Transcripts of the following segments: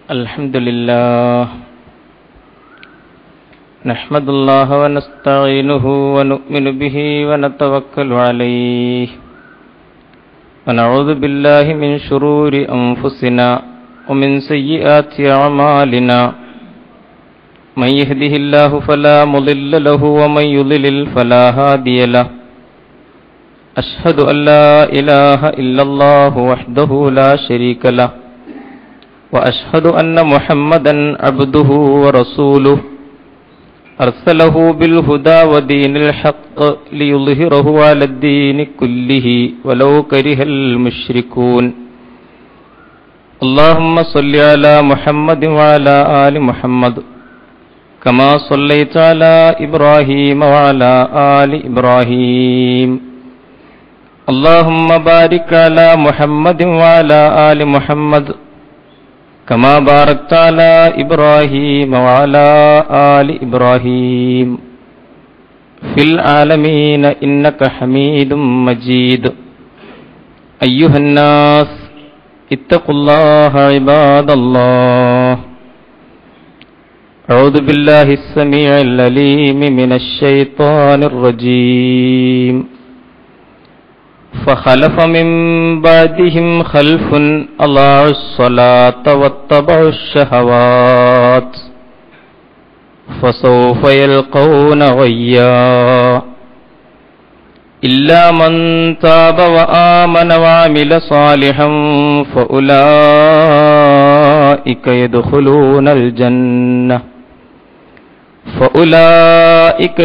Alhamdulillah. Nahmadullah wa nasta'inuhu wa nu'minu bihi wa natawakkalu alayhi. Wa na'udhu billahi min shururi anfusina wa min sayyiati a'malina. Man yahdihillahu fala mudilla lahu wa man yudlil fala hadiya lahu. Ashhadu an la ilaha illallah wahdahu la sharika lahu. وأشهد أن محمدا عبده ورسوله أرسله بالهدى ودين الحق ليظهره على الدين كله ولو كره المشركون اللهم صل على محمد وعلى آل محمد كما صليت على إبراهيم وعلى آل إبراهيم اللهم بارك على محمد وعلى آل محمد كما باركت على إبراهيم وعلى آل إبراهيم في العالمين إنك حميد مجيد أيها الناس اتقوا الله عباد الله أعوذ بالله السميع العليم من الشيطان الرجيم فخلف من بعدهم خلف أضاعوا الصلاة واتبعوا الشهوات فسوف يلقون غيا إلا من تاب وآمن وعمل صالحا فأولئك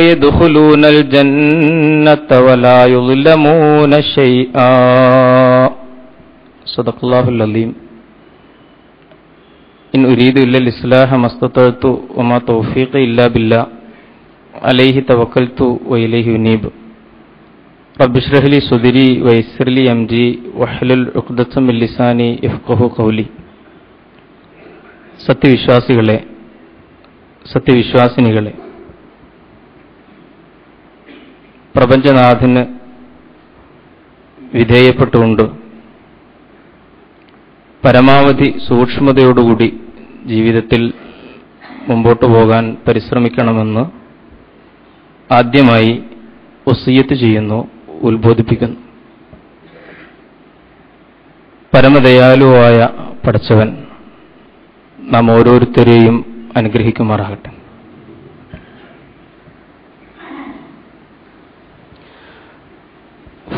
يدخلون الجنة ولا يظلمون شيئا صدق الله العظيم إن أريد إلا الإصلاح ما استطعت وما توفيقي إلا بالله عليه توكلت وإليه أنيب رب اشرح لي صدري ويسر لي أمري واحلل عقدة من لساني يفقهوا قولي സത്യവിശ്വാസിനികളെ, പ്രപഞ്ചനാഥന് വിധേയപ്പെട്ടുകൊണ്ട് പരമാവധി സൂക്ഷ്മതയോടുകൂടി ജീവിതത്തിൽ മുമ്പോട്ടു പോകാൻ പരിശ്രമിക്കണമെന്ന് ആദ്യമായി വസിയ്യത്ത് ചെയ്യുന്നു, ഉത്ബോധിപ്പിക്കുന്നു. പരമദയാലുവായ പടച്ചവൻ നാം ഓരോരുത്തരെയും അനുഗ്രഹിക്കുമാറാകട്ടെ.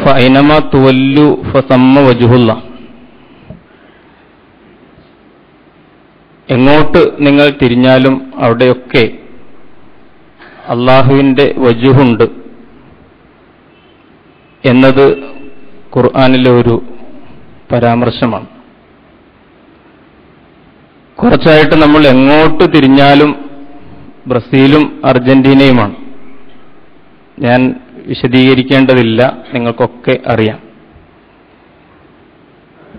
ഫൈനമാ തുവല്ലു ഫസമ്മ വജ്ഹുല്ലാഹ്. എങ്ങോട്ട് നിങ്ങൾ തിരിഞ്ഞാലും അവിടെയൊക്കെ അള്ളാഹുവിൻ്റെ വജ്ഹുണ്ട് എന്നത് ഖുർആനിലെ ഒരു പരാമർശമാണ്. കുറച്ചായിട്ട് നമ്മൾ എങ്ങോട്ട് തിരിഞ്ഞാലും ബ്രസീലും അർജന്റീനയുമാണ്. ഞാൻ വിശദീകരിക്കേണ്ടതില്ല, നിങ്ങൾക്കൊക്കെ അറിയാം.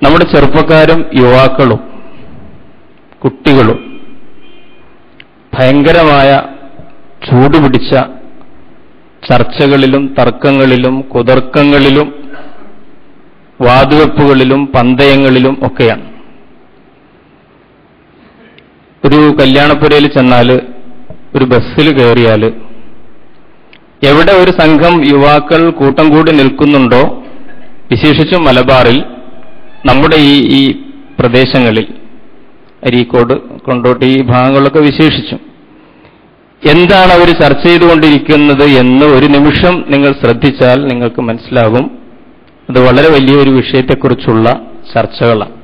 നമ്മുടെ ചെറുപ്പക്കാരും യുവാക്കളും കുട്ടികളും ഭയങ്കരമായ ചൂടുപിടിച്ച ചർച്ചകളിലും തർക്കങ്ങളിലും കുതർക്കങ്ങളിലും വാതുവെപ്പുകളിലും പന്തയങ്ങളിലും ഒക്കെയാണ്. ഒരു കല്യാണപ്പുരയിൽ ചെന്നാൽ, ഒരു ബസ്സിൽ കയറിയാൽ, എവിടെ ഒരു സംഘം യുവാക്കൾ കൂട്ടം കൂടി നിൽക്കുന്നുണ്ടോ, വിശേഷിച്ചും മലബാറിൽ, നമ്മുടെ ഈ പ്രദേശങ്ങളിൽ, അരീക്കോട് കൊണ്ടോട്ടി ഈ ഭാഗങ്ങളൊക്കെ വിശേഷിച്ചും, എന്താണ് അവർ ചർച്ച ചെയ്തുകൊണ്ടിരിക്കുന്നത് എന്ന് ഒരു നിമിഷം നിങ്ങൾ ശ്രദ്ധിച്ചാൽ നിങ്ങൾക്ക് മനസ്സിലാകും. അത് വളരെ വലിയൊരു വിഷയത്തെക്കുറിച്ചുള്ള ചർച്ചകളാണ്.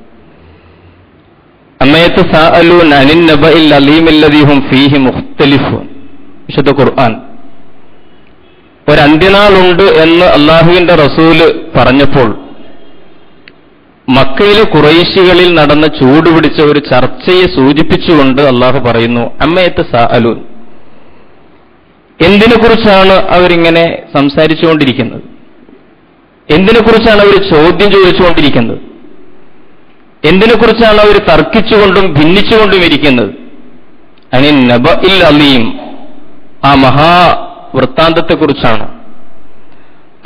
വിശുദ്ധ ഖുർആൻ ഒരന്ത്യനാളുണ്ട് എന്ന് അള്ളാഹുവിന്റെ റസൂല് പറഞ്ഞപ്പോൾ മക്കയിലെ ഖുറൈശികളിൽ നടന്ന ചൂടുപിടിച്ച ഒരു ചർച്ചയെ സൂചിപ്പിച്ചുകൊണ്ട് അള്ളാഹു പറയുന്നു, അമ്മയത്ത് സാഅലൂൻ. എന്തിനെക്കുറിച്ചാണ് അവരിങ്ങനെ സംസാരിച്ചുകൊണ്ടിരിക്കുന്നത്? എന്തിനെക്കുറിച്ചാണ് അവർ ചോദ്യം ചോദിച്ചുകൊണ്ടിരിക്കുന്നത്? എന്തിനെക്കുറിച്ചാണ് അവർ തർക്കിച്ചുകൊണ്ടും ഭിന്നിച്ചുകൊണ്ടും ഇരിക്കുന്നത്? അനിൻ നബഇൽ അലീം, ആ മഹാവൃത്താന്തത്തെക്കുറിച്ചാണ്,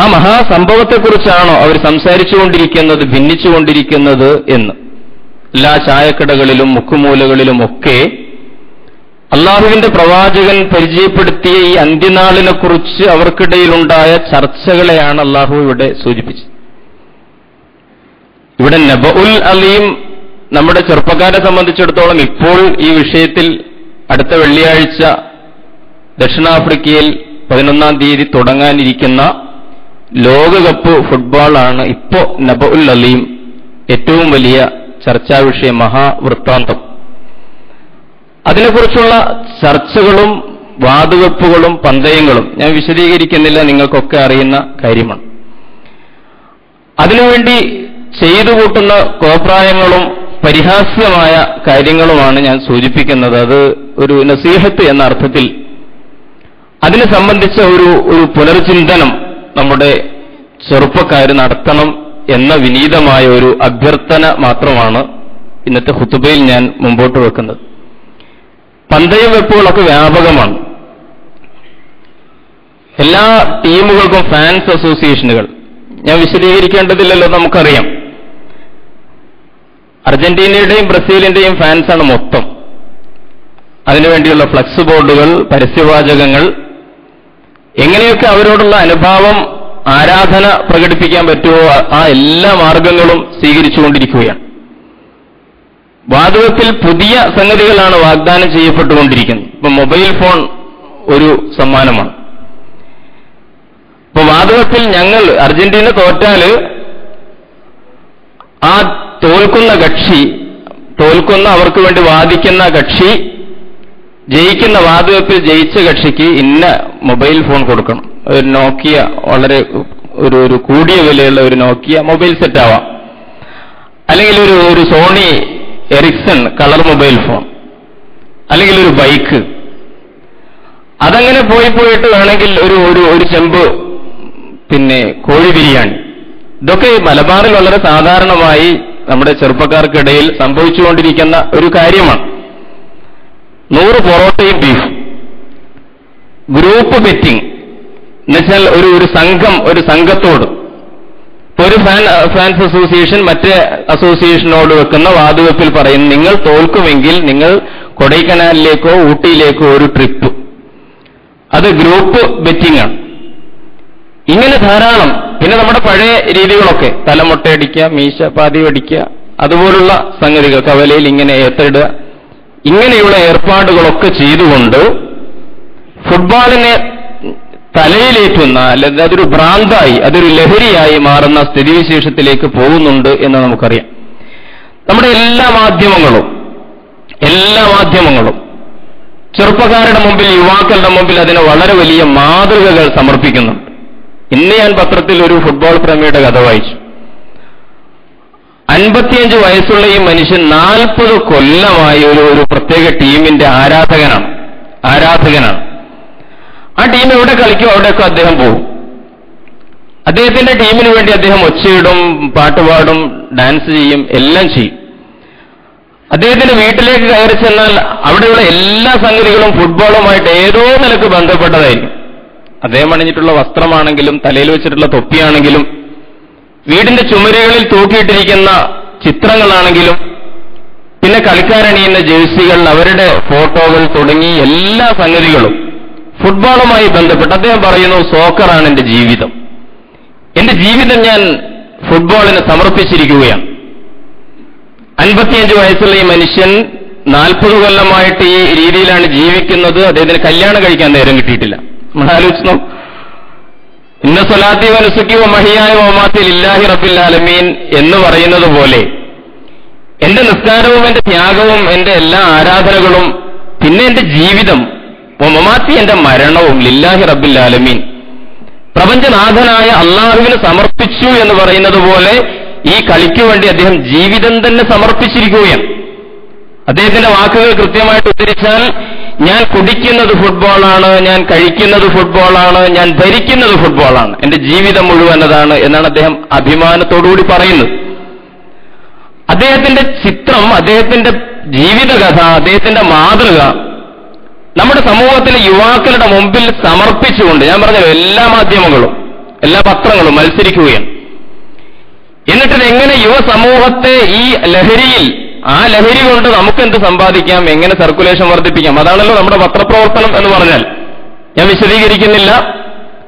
ആ മഹാസംഭവത്തെക്കുറിച്ചാണോ അവർ സംസാരിച്ചുകൊണ്ടിരിക്കുന്നത്, ഭിന്നിച്ചുകൊണ്ടിരിക്കുന്നത് എന്ന്. എല്ലാ ചായക്കടകളിലും മുക്കുമൂലകളിലുമൊക്കെ അള്ളാഹുവിന്റെ പ്രവാചകൻ പരിചയപ്പെടുത്തിയ ഈ അന്ത്യനാളിനെക്കുറിച്ച് അവർക്കിടയിലുണ്ടായ ചർച്ചകളെയാണ് അള്ളാഹു ഇവിടെ സൂചിപ്പിച്ചത്. ഇവിടെ നബഉൽ അലീം നമ്മുടെ ചെറുപ്പക്കാരെ സംബന്ധിച്ചിടത്തോളം ഇപ്പോൾ ഈ വിഷയത്തിൽ അടുത്ത വെള്ളിയാഴ്ച ദക്ഷിണാഫ്രിക്കയിൽ 11-ാം തീയതി തുടങ്ങാനിരിക്കുന്ന ലോകകപ്പ് ഫുട്ബോളാണ് ഇപ്പോ നബഉൽ അലീം, ഏറ്റവും വലിയ ചർച്ചാ വിഷയം, മഹാവൃത്താന്തം. അതിനെക്കുറിച്ചുള്ള ചർച്ചകളും വാതുവെപ്പുകളും പന്തയങ്ങളും ഞാൻ വിശദീകരിക്കുന്നില്ല, നിങ്ങൾക്കൊക്കെ അറിയുന്ന കാര്യമാണ്. അതിനുവേണ്ടി ചെയ്തു കൂട്ടുന്ന കോപ്രായങ്ങളും പരിഹാസ്യമായ കാര്യങ്ങളുമാണ് ഞാൻ സൂചിപ്പിക്കുന്നത്. അത് ഒരു നസീഹത്ത് എന്ന അർത്ഥത്തിൽ അതിനെ സംബന്ധിച്ച ഒരു പുനർചിന്തനം നമ്മുടെ ചെറുപ്പക്കാർ നടത്തണം എന്ന വിനീതമായ ഒരു അഭ്യർത്ഥന മാത്രമാണ് ഇന്നത്തെ ഖുതുബയിൽ ഞാൻ മുമ്പോട്ട് വെക്കുന്നത്. പന്തയം വെപ്പുകളൊക്കെ വ്യാപകമാണ്. എല്ലാ ടീമുകൾക്കും ഫാൻസ് അസോസിയേഷനുകൾ, ഞാൻ വിശദീകരിക്കേണ്ടതില്ലല്ലോ, നമുക്കറിയാം. അർജന്റീനയുടെയും ബ്രസീലിന്റെയും ഫാൻസാണ് മൊത്തം. അതിനുവേണ്ടിയുള്ള ഫ്ലക്സ് ബോർഡുകൾ, പരസ്യവാചകങ്ങൾ, എങ്ങനെയൊക്കെ അവരോടുള്ള അനുഭാവം, ആരാധന പ്രകടിപ്പിക്കാൻ പറ്റുമോ ആ എല്ലാ മാർഗങ്ങളും സ്വീകരിച്ചുകൊണ്ടിരിക്കുകയാണ്. വാതുവെപ്പിൽ പുതിയ സംഗതികളാണ് വാഗ്ദാനം ചെയ്യപ്പെട്ടുകൊണ്ടിരിക്കുന്നത്. ഇപ്പൊ മൊബൈൽ ഫോൺ ഒരു സമ്മാനമാണ്. ഇപ്പൊ വാതുവെപ്പിൽ ഞങ്ങൾ അർജന്റീന തോറ്റാല് ആ തോൽക്കുന്ന അവർക്ക് വേണ്ടി വാദിക്കുന്ന കക്ഷി ജയിക്കുന്ന വാതുവെപ്പിൽ ജയിച്ച കക്ഷിക്ക് ഇന്ന മൊബൈൽ ഫോൺ കൊടുക്കണം. ഒരു നോക്കിയ, വളരെ ഒരു കൂടിയ വിലയുള്ള ഒരു നോക്കിയ മൊബൈൽ സെറ്റ് ആവാം, അല്ലെങ്കിൽ ഒരു Sony Ericsson colour mobile phone, അല്ലെങ്കിൽ ഒരു ബൈക്ക്. അതങ്ങനെ പോയിട്ട് വേണമെങ്കിൽ ഒരു ചെമ്പ് പിന്നെ കോഴി ബിരിയാണി. ഇതൊക്കെ മലബാറിൽ വളരെ സാധാരണമായി നമ്മുടെ ചെറുപ്പക്കാർക്കിടയിൽ സംഭവിച്ചുകൊണ്ടിരിക്കുന്ന ഒരു കാര്യമാണ്. 100 പൊറോട്ടയും ബീഫും. ഗ്രൂപ്പ് ബെറ്റിംഗ് എന്നുവെച്ചാൽ ഒരു സംഘത്തോട്, ഒരു ഫാൻസ് അസോസിയേഷൻ മറ്റേ അസോസിയേഷനോട് വെക്കുന്ന വാതുവെപ്പിൽ പറയുന്നു, നിങ്ങൾ തോൽക്കുമെങ്കിൽ നിങ്ങൾ കൊടൈക്കനാലിലേക്കോ ഊട്ടിയിലേക്കോ ഒരു ട്രിപ്പ്. അത് ഗ്രൂപ്പ് ബെറ്റിംഗ് ആണ്. ഇങ്ങനെ ധാരാളം. പിന്നെ നമ്മുടെ പഴയ രീതികളൊക്കെ, തലമുട്ടയടിക്കുക, മീശ പാതി വടിക്കുക, അതുപോലുള്ള സംഗതികൾ, കവലയിൽ ഇങ്ങനെ ഏത്തിടുക, ഇങ്ങനെയുള്ള ഏർപ്പാടുകളൊക്കെ ചെയ്തുകൊണ്ട് ഫുട്ബോളിനെ തലയിലേറ്റുന്ന, അല്ലെങ്കിൽ അതൊരു ഭ്രാന്തായി, അതൊരു ലഹരിയായി മാറുന്ന സ്ഥിതിവിശേഷത്തിലേക്ക് പോകുന്നുണ്ട് എന്ന് നമുക്കറിയാം. നമ്മുടെ എല്ലാ മാധ്യമങ്ങളും ചെറുപ്പക്കാരുടെ മുമ്പിൽ, യുവാക്കളുടെ മുമ്പിൽ അതിന് വളരെ വലിയ മാതൃകകൾ സമർപ്പിക്കുന്നുണ്ട്. ഇന്ന് ഞാൻ പത്രത്തിൽ ഒരു ഫുട്ബോൾ പ്രേമിയുടെ കഥ വായിച്ചു. 55 വയസ്സുള്ള ഈ മനുഷ്യൻ 40 കൊല്ലമായി ഒരു പ്രത്യേക ടീമിന്റെ ആരാധകനാണ്. ആ ടീം എവിടെ കളിക്കും അവിടെയൊക്കെ അദ്ദേഹം പോകും. അദ്ദേഹത്തിന്റെ ടീമിന് വേണ്ടി അദ്ദേഹം ഒച്ചയിടും, പാട്ടുപാടും, ഡാൻസ് ചെയ്യും, എല്ലാം ചെയ്യും. അദ്ദേഹത്തിന്റെ വീട്ടിലേക്ക് കയറി ചെന്നാൽ അവിടെയുള്ള എല്ലാ സംഗതികളും ഫുട്ബോളുമായിട്ട് ഏതോ നിലക്ക് ബന്ധപ്പെട്ടതായിരിക്കും. അദ്ദേഹം അണിഞ്ഞിട്ടുള്ള വസ്ത്രമാണെങ്കിലും, തലയിൽ വെച്ചിട്ടുള്ള തൊപ്പിയാണെങ്കിലും, വീടിന്റെ ചുമരുകളിൽ തൂക്കിയിട്ടിരിക്കുന്ന ചിത്രങ്ങളാണെങ്കിലും, പിന്നെ കളിക്കാരണിയുന്ന ജേഴ്സികൾ, അവരുടെ ഫോട്ടോകൾ തുടങ്ങി എല്ലാ സംഗതികളും ഫുട്ബോളുമായി ബന്ധപ്പെട്ട് അദ്ദേഹം പറയുന്നു, സോക്കറാണ് എന്റെ ജീവിതം. എന്റെ ജീവിതം ഞാൻ ഫുട്ബോളിന് സമർപ്പിച്ചിരിക്കുകയാണ്. 55 വയസ്സുള്ള ഈ മനുഷ്യൻ 40 കൊല്ലമായിട്ട് ഈ രീതിയിലാണ് ജീവിക്കുന്നത്. അദ്ദേഹത്തിന് കല്യാണം കഴിക്കാൻ നേരം കിട്ടിയിട്ടില്ല. നമ്മൾ ആലോചിച്ചു, ഇന്ന സ്വലാത്തി വനുസുക്കി മഹിയായ വമാത്തി ലില്ലാഹി റബ്ബിൽ ആലമീൻ എന്ന് പറയുന്നത് പോലെ എന്റെ നിസ്കാരവും എന്റെ ത്യാഗവും എന്റെ എല്ലാ ആരാധനകളും, പിന്നെ എന്റെ ജീവിതം, വമാത്തി എന്റെ മരണവും ലില്ലാഹി റബ്ബിൽ ആലമീൻ, പ്രപഞ്ചനാഥനായ അള്ളാഹുവിന് സമർപ്പിച്ചു എന്ന് പറയുന്നത് പോലെ ഈ കളിക്ക് വേണ്ടി അദ്ദേഹം ജീവിതം തന്നെ സമർപ്പിച്ചിരിക്കുകയാണ്. അദ്ദേഹത്തിന്റെ വാക്കുകൾ കൃത്യമായിട്ട് ഉദ്ധരിച്ചാൽ, ഞാൻ കുടിക്കുന്നത് ഫുട്ബോളാണ്, ഞാൻ കഴിക്കുന്നത് ഫുട്ബോളാണ്, ഞാൻ ധരിക്കുന്നത് ഫുട്ബോളാണ്, എന്റെ ജീവിതം മുഴുവൻ അതാണ് എന്നാണ് അദ്ദേഹം അഭിമാനത്തോടുകൂടി പറയുന്നത്. അദ്ദേഹത്തിന്റെ ചിത്രം, അദ്ദേഹത്തിന്റെ ജീവിതകഥ, അദ്ദേഹത്തിന്റെ മാതൃക നമ്മുടെ സമൂഹത്തിലെ യുവാക്കളുടെ മുമ്പിൽ സമർപ്പിച്ചുകൊണ്ട്, ഞാൻ പറഞ്ഞല്ലോ, എല്ലാ മാധ്യമങ്ങളും, എല്ലാ പത്രങ്ങളും മത്സരിക്കുകയാണ്. എന്നിട്ട് എങ്ങനെ യുവസമൂഹത്തെ ഈ ലഹരിയിൽ ആ ലഹരി കൊണ്ട് നമുക്കെന്ത് സമ്പാദിക്കാം, എങ്ങനെ സർക്കുലേഷൻ വർദ്ധിപ്പിക്കാം, അതാണല്ലോ നമ്മുടെ പത്രപ്രവർത്തനം എന്ന് പറഞ്ഞാൽ. ഞാൻ വിശദീകരിക്കുന്നില്ല.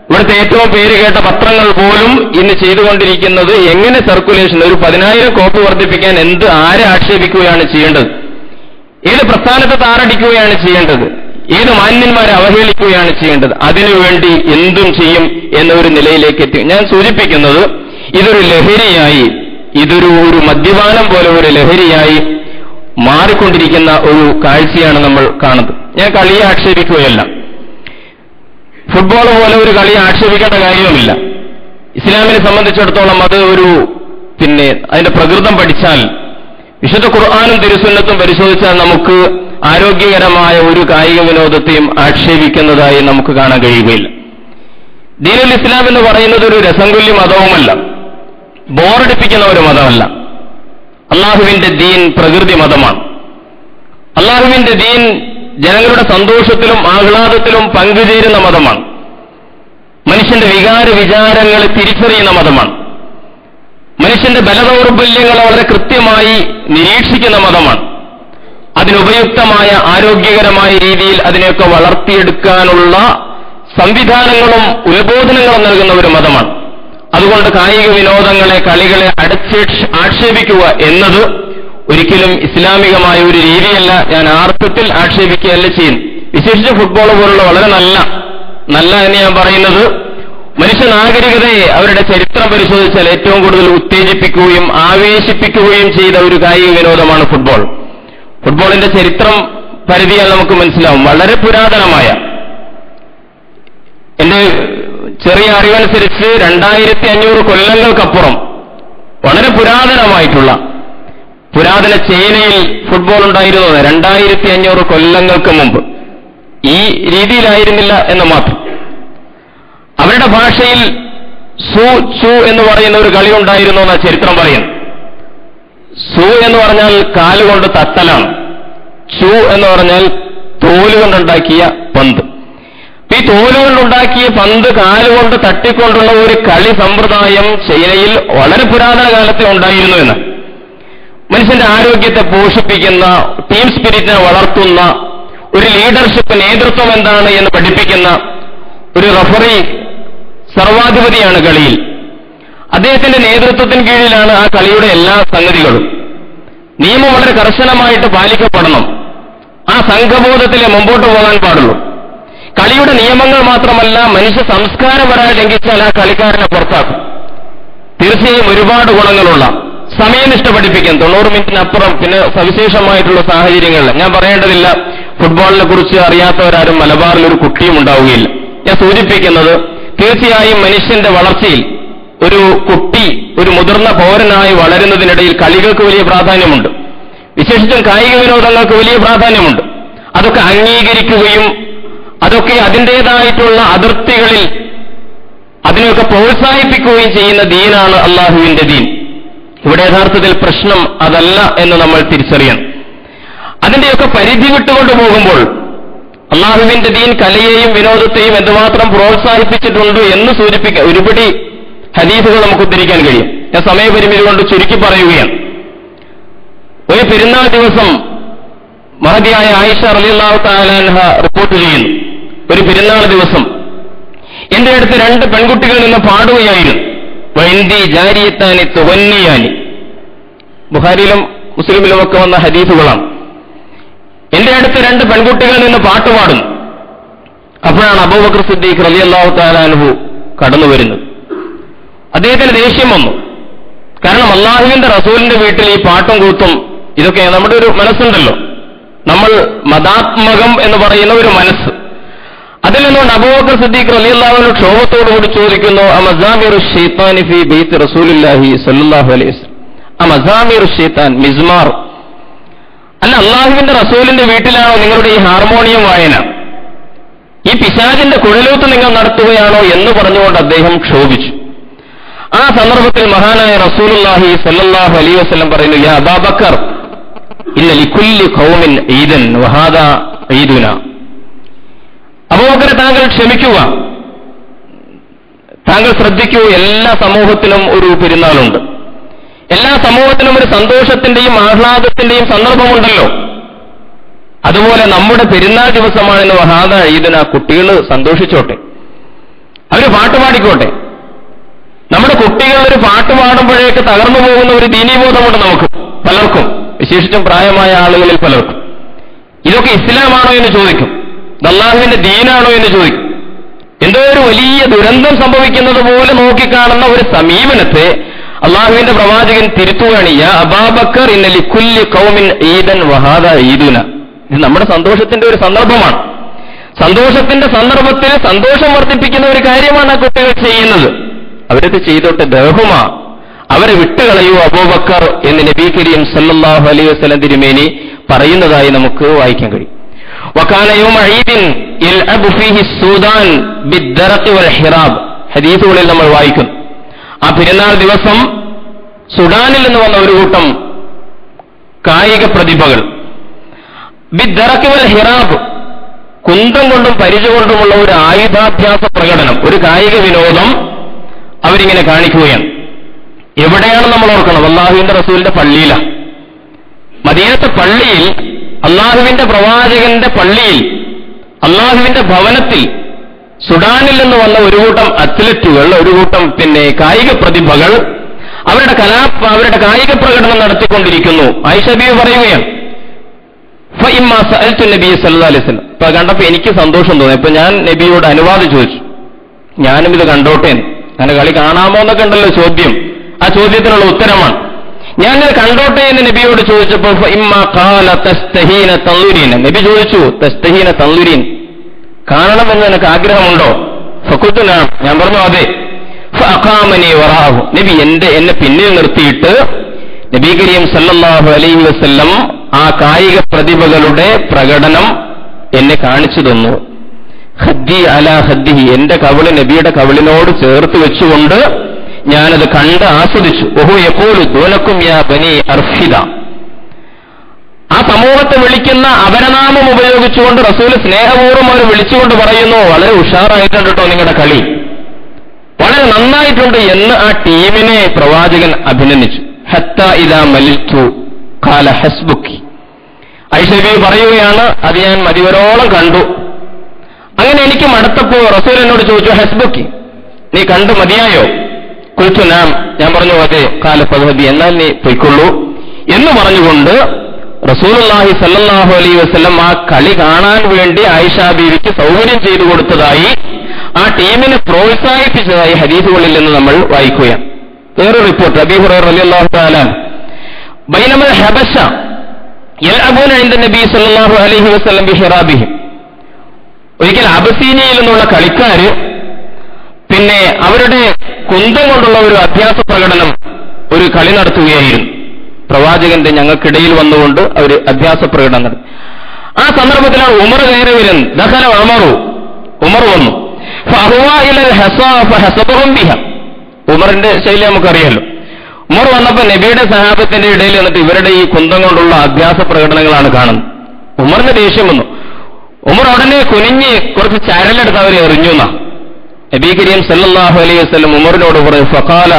ഇവിടുത്തെ ഏറ്റവും പേര് കേട്ട പത്രങ്ങൾ പോലും ഇന്ന് ചെയ്തുകൊണ്ടിരിക്കുന്നത് എങ്ങനെ സർക്കുലേഷൻ, ഒരു 10,000 കോപ്പി വർദ്ധിപ്പിക്കാൻ ആരെ ആക്ഷേപിക്കുകയാണ് ചെയ്യേണ്ടത്, ഏത് പ്രസ്ഥാനത്തെ താറടിക്കുകയാണ് ചെയ്യേണ്ടത്, ഏത് മാന്യന്മാരെ അവഹേളിക്കുകയാണ് ചെയ്യേണ്ടത്, അതിനുവേണ്ടി എന്തും ചെയ്യും എന്നൊരു നിലയിലേക്ക് എത്തി. ഞാൻ സൂചിപ്പിക്കുന്നത് ഇതൊരു ലഹരിയായി, ഇതൊരു മദ്യപാനം പോലെ ഒരു ലഹരിയായി മാറിക്കൊണ്ടിരിക്കുന്ന ഒരു കാഴ്ചയാണ് നമ്മൾ കാണുന്നത്. ഞാൻ കളിയെ ആക്ഷേപിക്കുകയല്ല, ഫുട്ബോൾ പോലെ ഒരു കളിയെ ആക്ഷേപിക്കേണ്ട കാര്യവുമില്ല. ഇസ്ലാമിനെ സംബന്ധിച്ചിടത്തോളം അത് അതിന്റെ പ്രകൃതം പഠിച്ചാൽ, വിശുദ്ധ ഖുർആനും തിരുസുന്നത്തും പരിശോധിച്ചാൽ നമുക്ക് ആരോഗ്യകരമായ ഒരു കായിക വിനോദത്തെയും ആക്ഷേപിക്കുന്നതായി നമുക്ക് കാണാൻ കഴിയുകയില്ല. ദീനുൽ ഇസ്ലാം എന്ന് പറയുന്നത് ഒരു രസംകൊല്ലി മതവുമല്ല, ബോറടിപ്പിക്കുന്ന ഒരു മതമല്ല. അള്ളാഹുവിന്റെ ദീൻ പ്രകൃതി മതമാണ്. അള്ളാഹുവിന്റെ ദീൻ ജനങ്ങളുടെ സന്തോഷത്തിലും ആഹ്ലാദത്തിലും പങ്കുചേരുന്ന മതമാണ്. മനുഷ്യന്റെ വികാര വിചാരങ്ങളെ തിരിച്ചറിയുന്ന മതമാണ്. മനുഷ്യന്റെ ബലദൗർബല്യങ്ങളെ വളരെ കൃത്യമായി നിരീക്ഷിക്കുന്ന മതമാണ്. അതിനുപയുക്തമായ ആരോഗ്യകരമായ രീതിയിൽ അതിനെയൊക്കെ വളർത്തിയെടുക്കാനുള്ള സംവിധാനങ്ങളും ഉത്ബോധനങ്ങളും നൽകുന്ന ഒരു മതമാണ്. അതുകൊണ്ട് കായിക വിനോദങ്ങളെ, കളികളെ ആക്ഷേപിക്കുക എന്നത് ഒരിക്കലും ഇസ്ലാമികമായ ഒരു രീതിയല്ല. ഞാൻ അർത്ഥത്തിൽ ആക്ഷേപിക്കുകയല്ല ചെയ്യുന്നു. വിശേഷിച്ച് ഫുട്ബോൾ പോലുള്ള വളരെ നല്ല എന്ന് ഞാൻ പറയുന്നത്, മനുഷ്യ നാഗരികതയെ അവരുടെ ചരിത്രം പരിശോധിച്ചാൽ ഏറ്റവും കൂടുതൽ ഉത്തേജിപ്പിക്കുകയും ആവേശിപ്പിക്കുകയും ചെയ്ത ഒരു കായിക വിനോദമാണ് ഫുട്ബോൾ. ഫുട്ബോളിന്റെ ചരിത്രം പരിധിയാൽ നമുക്ക് മനസ്സിലാവും. വളരെ പുരാതനമായ, എന്റെ ചെറിയ അറിവനുസരിച്ച് 2500 കൊല്ലങ്ങൾക്കപ്പുറം വളരെ പുരാതനമായിട്ടുള്ള, പുരാതന ചൈനയിൽ ഫുട്ബോൾ ഉണ്ടായിരുന്നത് 2500 കൊല്ലങ്ങൾക്ക് മുമ്പ്. ഈ രീതിയിലായിരുന്നില്ല എന്ന് മാത്രം. അവരുടെ ഭാഷയിൽ സു ചു എന്ന് പറയുന്ന ഒരു കളി ഉണ്ടായിരുന്നു എന്നാണ് ചരിത്രം പറയുന്നത്. സു എന്ന് പറഞ്ഞാൽ കാലുകൊണ്ട് തട്ടലാണ്, ചു എന്ന് പറഞ്ഞാൽ തോലുകൊണ്ടുണ്ടാക്കിയ പന്ത്. ഈ തോലുകൊണ്ടുണ്ടാക്കിയ പന്ത് കാലുകൊണ്ട് തട്ടിക്കൊണ്ടുള്ള ഒരു കളി സമ്പ്രദായം ചൈനയിൽ വളരെ പുരാതന കാലത്തെ ഉണ്ടായിരുന്നു എന്ന്. മനുഷ്യന്റെ ആരോഗ്യത്തെ പോഷിപ്പിക്കുന്ന, ടീം സ്പിരിറ്റിനെ വളർത്തുന്ന, ഒരു ലീഡർഷിപ്പ്, നേതൃത്വം എന്താണ് എന്ന് പഠിപ്പിക്കുന്ന ഒരു റഫറി, സർവാധിപതിയാണ് കളിയിൽ. അദ്ദേഹത്തിന്റെ നേതൃത്വത്തിന് കീഴിലാണ് ആ കളിയുടെ എല്ലാ സംഗതികളും. നിയമം വളരെ കർശനമായിട്ട് പാലിക്കപ്പെടണം. ആ സംഘബോധത്തിലെ മുമ്പോട്ട് പോകാൻ പാടുള്ളൂ. കളിയുടെ നിയമങ്ങൾ മാത്രമല്ല, മനുഷ്യ സംസ്കാരം വരെ ലംഘിച്ചാൽ ആ കളിക്കാരനെ പുറത്താക്കും. തീർച്ചയായും ഒരുപാട് ഗുണങ്ങളുള്ള, സമയനിഷ്ഠ പഠിപ്പിക്കാൻ 90 മിനിറ്റിനപ്പുറം, പിന്നെ സവിശേഷമായിട്ടുള്ള സാഹചര്യങ്ങളിൽ ഞാൻ പറയേണ്ടതില്ല. ഫുട്ബോളിനെ കുറിച്ച് അറിയാത്തവരാരും മലബാറിൽ ഒരു കുട്ടിയും ഉണ്ടാവുകയില്ല. ഞാൻ സൂചിപ്പിക്കുന്നത്, തീർച്ചയായും മനുഷ്യന്റെ വളർച്ചയിൽ ഒരു കുട്ടി ഒരു മുതിർന്ന പൗരനായി വളരുന്നതിനിടയിൽ കളികൾക്ക് വലിയ പ്രാധാന്യമുണ്ട്. വിശേഷിച്ചും കായിക വിനോദങ്ങൾക്ക് വലിയ പ്രാധാന്യമുണ്ട്. അതൊക്കെ അംഗീകരിക്കുകയും അതൊക്കെ അതിൻ്റെതായിട്ടുള്ള അതിർത്തികളിൽ അതിനെയൊക്കെ പ്രോത്സാഹിപ്പിക്കുകയും ചെയ്യുന്ന ദീനാണ് അള്ളാഹുവിന്റെ ദീൻ. ഇവിടെ യഥാർത്ഥത്തിൽ പ്രശ്നം അതല്ല എന്ന് നമ്മൾ തിരിച്ചറിയണം. അതിന്റെയൊക്കെ പരിധി വിട്ടുകൊണ്ട് പോകുമ്പോൾ അള്ളാഹുവിന്റെ ദീൻ കലയെയും വിനോദത്തെയും എന്തുമാത്രം പ്രോത്സാഹിപ്പിച്ചിട്ടുണ്ട് എന്ന് സൂചിപ്പിക്കാൻ ഒരുപടി ഹദീസുകൾ നമുക്ക് ഉദ്ധരിക്കാൻ കഴിയും. ഞാൻ സമയപരിമിതി കൊണ്ട് ചുരുക്കി പറയുകയാണ്. ഒരു പെരുന്നാൾ ദിവസം മഹദിയായ ആയിഷ റളിയല്ലാഹു തആല അൻഹ റിപ്പോർട്ട് ചെയ്യുന്നു, ഒരു പെരുന്നാൾ ദിവസം എന്റെ അടുത്ത് 2 പെൺകുട്ടികൾ നിന്ന് പാടുകയായിരുന്നു. വൈന്ദി ജാരിയത്താനി തുവന്നിയാനി, ബുഖാരിയിലും മുസ്ലിമിലും ഒക്കെ വന്ന ഹദീസുകളാണ്. എന്റെ അടുത്ത് 2 പെൺകുട്ടികൾ നിന്ന് പാട്ട് പാടുന്നു. അപ്പോഴാണ് അബൂബക്കർ സിദ്ദീഖ് റളിയല്ലാഹു തആല അൻഹു കടന്നു വരുന്നത്. അദ്ദേഹത്തിന് ദേഷ്യം വന്നു. കാരണം അള്ളാഹുവിന്റെ റസൂലിന്റെ വീട്ടിൽ ഈ പാട്ടും കൂത്തും ഇതൊക്കെ നമ്മുടെ ഒരു മനസ്സുണ്ടല്ലോ, നമ്മൾ മതാത്മകം എന്ന് പറയുന്ന ഒരു മനസ്സ്, അതിൽ നിന്നുകൊണ്ട് അബൂബക്കർ സിദ്ദീഖ് റളിയല്ലാഹു അൻഹു ക്ഷോഭത്തോടുകൂടി ചോദിക്കുന്നു, അമസാമിറു ശൈത്താനി ഫീ ബൈത്ത് റസൂലുള്ളാഹി സ്വല്ലല്ലാഹു അലൈഹി വസല്ലം. അമസാമിറു ശൈത്താൻ, മിസ്മാർ, അല്ല അള്ളാഹുവിന്റെ റസൂലിന്റെ വീട്ടിലാണോ നിങ്ങളുടെ ഈ ഹാർമോണിയം വായന, ഈ പിശാചിന്റെ കുഴലൂത്ത് നിങ്ങൾ നടത്തുകയാണോ എന്ന് പറഞ്ഞുകൊണ്ട് അദ്ദേഹം ക്ഷോഭിച്ചു. ആ സന്ദർഭത്തിൽ മഹാനായ റസൂലുള്ളാഹി സ്വല്ലല്ലാഹു അലൈഹി വസല്ലം പറയുന്നു, യാ അബൂബക്കർ ഇന്ന ലികുല്ലി ഖൗമിൻ ഈദൻ വഹാദാ ഈദുനാ. അബൂബക്കർ, താങ്കൾ ക്ഷമിക്കുക, താങ്കൾ ശ്രദ്ധിക്കൂ, എല്ലാ സമൂഹത്തിനും ഒരു പെരുന്നാളുണ്ട്. എല്ലാ സമൂഹത്തിനും ഒരു സന്തോഷത്തിന്റെയും ആഹ്ലാദത്തിന്റെയും സന്ദർഭമുണ്ടല്ലോ. അതുപോലെ നമ്മുടെ പെരുന്നാൾ ദിവസമാണെന്ന് വഹാദ ഈദിന കുട്ടികൾ സന്തോഷിച്ചോട്ടെ, അവര് പാട്ടുപാടിക്കോട്ടെ. നമ്മുടെ കുട്ടികൾ ഒരു പാട്ട് പാടുമ്പോഴേക്ക് തകർന്നു പോകുന്ന ഒരു ദീനീബോധമുണ്ട് നമുക്ക് പലർക്കും, വിശേഷിച്ചും പ്രായമായ ആളുകളിൽ പലർക്കും. ഇതൊക്കെ ഇസ്ലാമാണോ എന്ന് ചോദിക്കും, അല്ലാഹുവിന്റെ ദീനാണോ എന്ന് ചോദിക്കും. എന്തോ ഒരു വലിയ ദുരന്തം സംഭവിക്കുന്നത് പോലെ നോക്കിക്കാണുന്ന ഒരു സമീപനത്തെ അള്ളാഹുവിന്റെ പ്രവാചകൻ തിരുത്തുകയാണ്. യാ അബൂബക്കർ ഇന്ന ലികുല്ലി ഖൗമിൻ ഈദൻ വഹാദ ഈദുന. ഇത് നമ്മുടെ സന്തോഷത്തിന്റെ ഒരു സന്ദർഭമാണ്. സന്തോഷത്തിന്റെ സന്ദർഭത്തിൽ സന്തോഷം വർദ്ധിപ്പിക്കുന്ന ഒരു കാര്യമാണ് ആ കുട്ടികൾ ചെയ്യുന്നത്. അവരത് ചെയ്തോട്ടെ, ദഹുമ, അവരെ വിട്ടുകളയൂ അബൂബക്കർ എന്ന് നബി കരീം സല്ലല്ലാഹു അലൈഹി വസല്ലം തിരുമേനി പറയുന്നതായി നമുക്ക് വായിക്കാൻ കഴിയും. വകാന യൗമ ഈദിൻ യൽഅബു ഫീഹി സൂദാൻ ബിദ്ദറഖി വൽ ഹിറാബ്. ഹദീസുകളിൽ നമ്മൾ വായിക്കും, ആ പെരുന്നാൾ ദിവസം സുഡാനിൽ നിന്ന് വന്ന ഒരു കൂട്ടം കായിക പ്രതിഭകൾ ബിദ്ദറഖി വൽ ഹിറാബ്, കുന്തം കൊണ്ടും പരിച കൊണ്ടുമുള്ള ഒരു ആയുധാഭ്യാസ പ്രകടനം, ഒരു കായിക വിനോദം അവരിങ്ങനെ കാണിക്കുകയാണ്. എവിടെയാണ് നമ്മൾ ഓർക്കണം? അല്ലാഹുവിന്റെ റസൂലിന്റെ പള്ളിയിലാണ്. മദീനത്തെ പള്ളിയിൽ, അള്ളാഹുവിന്റെ പ്രവാചകന്റെ പള്ളിയിൽ, അള്ളാഹുവിന്റെ ഭവനത്തിൽ സുഡാനിൽ നിന്ന് വന്ന ഒരു കൂട്ടം അത്ലറ്റുകൾ, ഒരു കൂട്ടം കായിക പ്രതിഭകൾ അവരുടെ കായിക പ്രകടനം നടത്തിക്കൊണ്ടിരിക്കുന്നു. ആയിഷ ബീവി പറയുകയാണ്, ഫഇമ്മാ സഅൽതു നബി സല്ലല്ലാഹു അലൈഹി വസല്ലം. ഇപ്പൊ കണ്ടപ്പോ എനിക്ക് സന്തോഷം തോന്നി. ഇപ്പൊ ഞാൻ നബിയോട് അനുവാദം ചോദിച്ചു, ഞാനും ഇത് കണ്ടോട്ടെ. അങ്ങനെ കളി കാണാമോ എന്നൊക്കെ ഉണ്ടല്ലോ ചോദ്യം, ആ ചോദ്യത്തിനുള്ള ഉത്തരമാണ്. ഞാനിത് കണ്ടോട്ടെ എന്ന് നബിയോട് ചോദിച്ചപ്പോൾ ഫഇമ്മാ ഖാല തസ്തഹീന തൻളുരീൻ, നബി ചോദിച്ചു തസ്തഹീന തൻളുരീൻ, കാണണമെന്ന് നിനക്ക് ആഗ്രഹമുണ്ടോ? ഫഖുൽതു നഅം, ഞാൻ പറഞ്ഞു അതെ. ഫഅഖാമനി വറാഹു, നബി എന്നെ പിന്നിൽ നിർത്തിയിട്ട് നബി കരീം സല്ലല്ലാഹു അലൈഹി വസല്ലം ആ കായിക പ്രതിഭകളുടെ പ്രകടനം എന്നെ കാണിച്ചു തന്നു. ഖദ്ദി അലാ ഖദ്ദിഹി, എന്റെ കവിള് നബിയുടെ കവിളിനോട് ചേർത്ത് വെച്ചുകൊണ്ട് ഞാനത് കണ്ട് ആസ്വദിച്ചു. വഹു യഖൂലു ദൂനക്കും യാ ബനി അർഫിദ, ആ സമൂഹത്തെ വിളിക്കുന്ന അപരനാമം ഉപയോഗിച്ചുകൊണ്ട് റസൂൽ സ്നേഹപൂർവ്വം അവർ വിളിച്ചുകൊണ്ട് പറയുന്നു, വളരെ ഉഷാറായിട്ടുണ്ട് കേട്ടോ നിങ്ങളുടെ കളി, വളരെ നന്നായിട്ടുണ്ട് എന്ന് ആ ടീമിനെ പ്രവാചകൻ അഭിനന്ദിച്ചു. ഹത്താ ഇദാ മലിൽതു ഖാല ഹസ്ബുക്കി, ആയിഷ ബീവി പറയുകയാണ്, അത് ഞാൻ മതിവരോളം കണ്ടു. അങ്ങനെ എനിക്ക് മടുത്തപ്പോ റസൂൽ എന്നോട് ചോദിച്ചു, ഹസ്ബുക്കി, നീ കണ്ടു മതിയായോ? ഖുൽതു നഅം, ഞാൻ പറഞ്ഞു അതെ. ഖാല ഫദ്ഹബി, എന്നാൽ നീ പൊയ്ക്കൊള്ളൂ എന്ന് പറഞ്ഞുകൊണ്ട് റസൂലുള്ളാഹി സല്ലല്ലാഹു അലൈഹി വസല്ലം ആ കളി കാണാൻ വേണ്ടി ആയിഷ ബീവിക്ക് സൗകര്യം ചെയ്തു കൊടുത്തതായി, ആ ടീമിനെ പ്രോത്സാഹിപ്പിച്ചതായി ഹദീസുകളിൽ നിന്ന് നമ്മൾ വായിക്കുകയാണ്. വേറൊരു റിപ്പോർട്ട്, അബീ ഹുറൈറ റളിയല്ലാഹു തആല ബൈനമൽ ഹബശ യൽഅബൂന ഇൻദ നബി സല്ലല്ലാഹു അലൈഹി വസല്ലം ബിഹിറാബിഹിം, ഒരിക്കൽ അബസീനിയയിൽ നിന്നുള്ള കളിക്കാര് അവരുടെ കുന്തം കൊണ്ടുള്ള ഒരു അഭ്യാസ പ്രകടനം, ഒരു കളി നടത്തുകയായിരുന്നു. പ്രവാചകന്റെ ഞങ്ങൾക്കിടയിൽ വന്നുകൊണ്ട് അവർ അഭ്യാസ പ്രകടനം നടത്തി. ആ സന്ദർഭത്തിലാണ് ഉമർ കയറി വരുന്നത്. ദഖല ഉമറു, ഉമർ വന്നു. ഉമറിന്റെ ശൈലി നമുക്കറിയാലോ. ഉമർ വന്നപ്പോ നബിയുടെ സഹാബത്തിന്റെ ഇടയിൽ എന്നിട്ട് ഇവരുടെ ഈ കുന്തം കൊണ്ടുള്ള അഭ്യാസ പ്രകടനങ്ങളാണ് കാണുന്നത്. ഉമറിന് ദേഷ്യം വന്നു. ഉമർ ഉടനെ കുനിഞ്ഞ് കുറച്ച് ചരലെടുത്ത് അവരെ എറിഞ്ഞു എന്നാ നബി കരീം സല്ലല്ലാഹു അലൈഹി വസല്ലം ഉമറിനോട് പറഞ്ഞു, ഫഖാല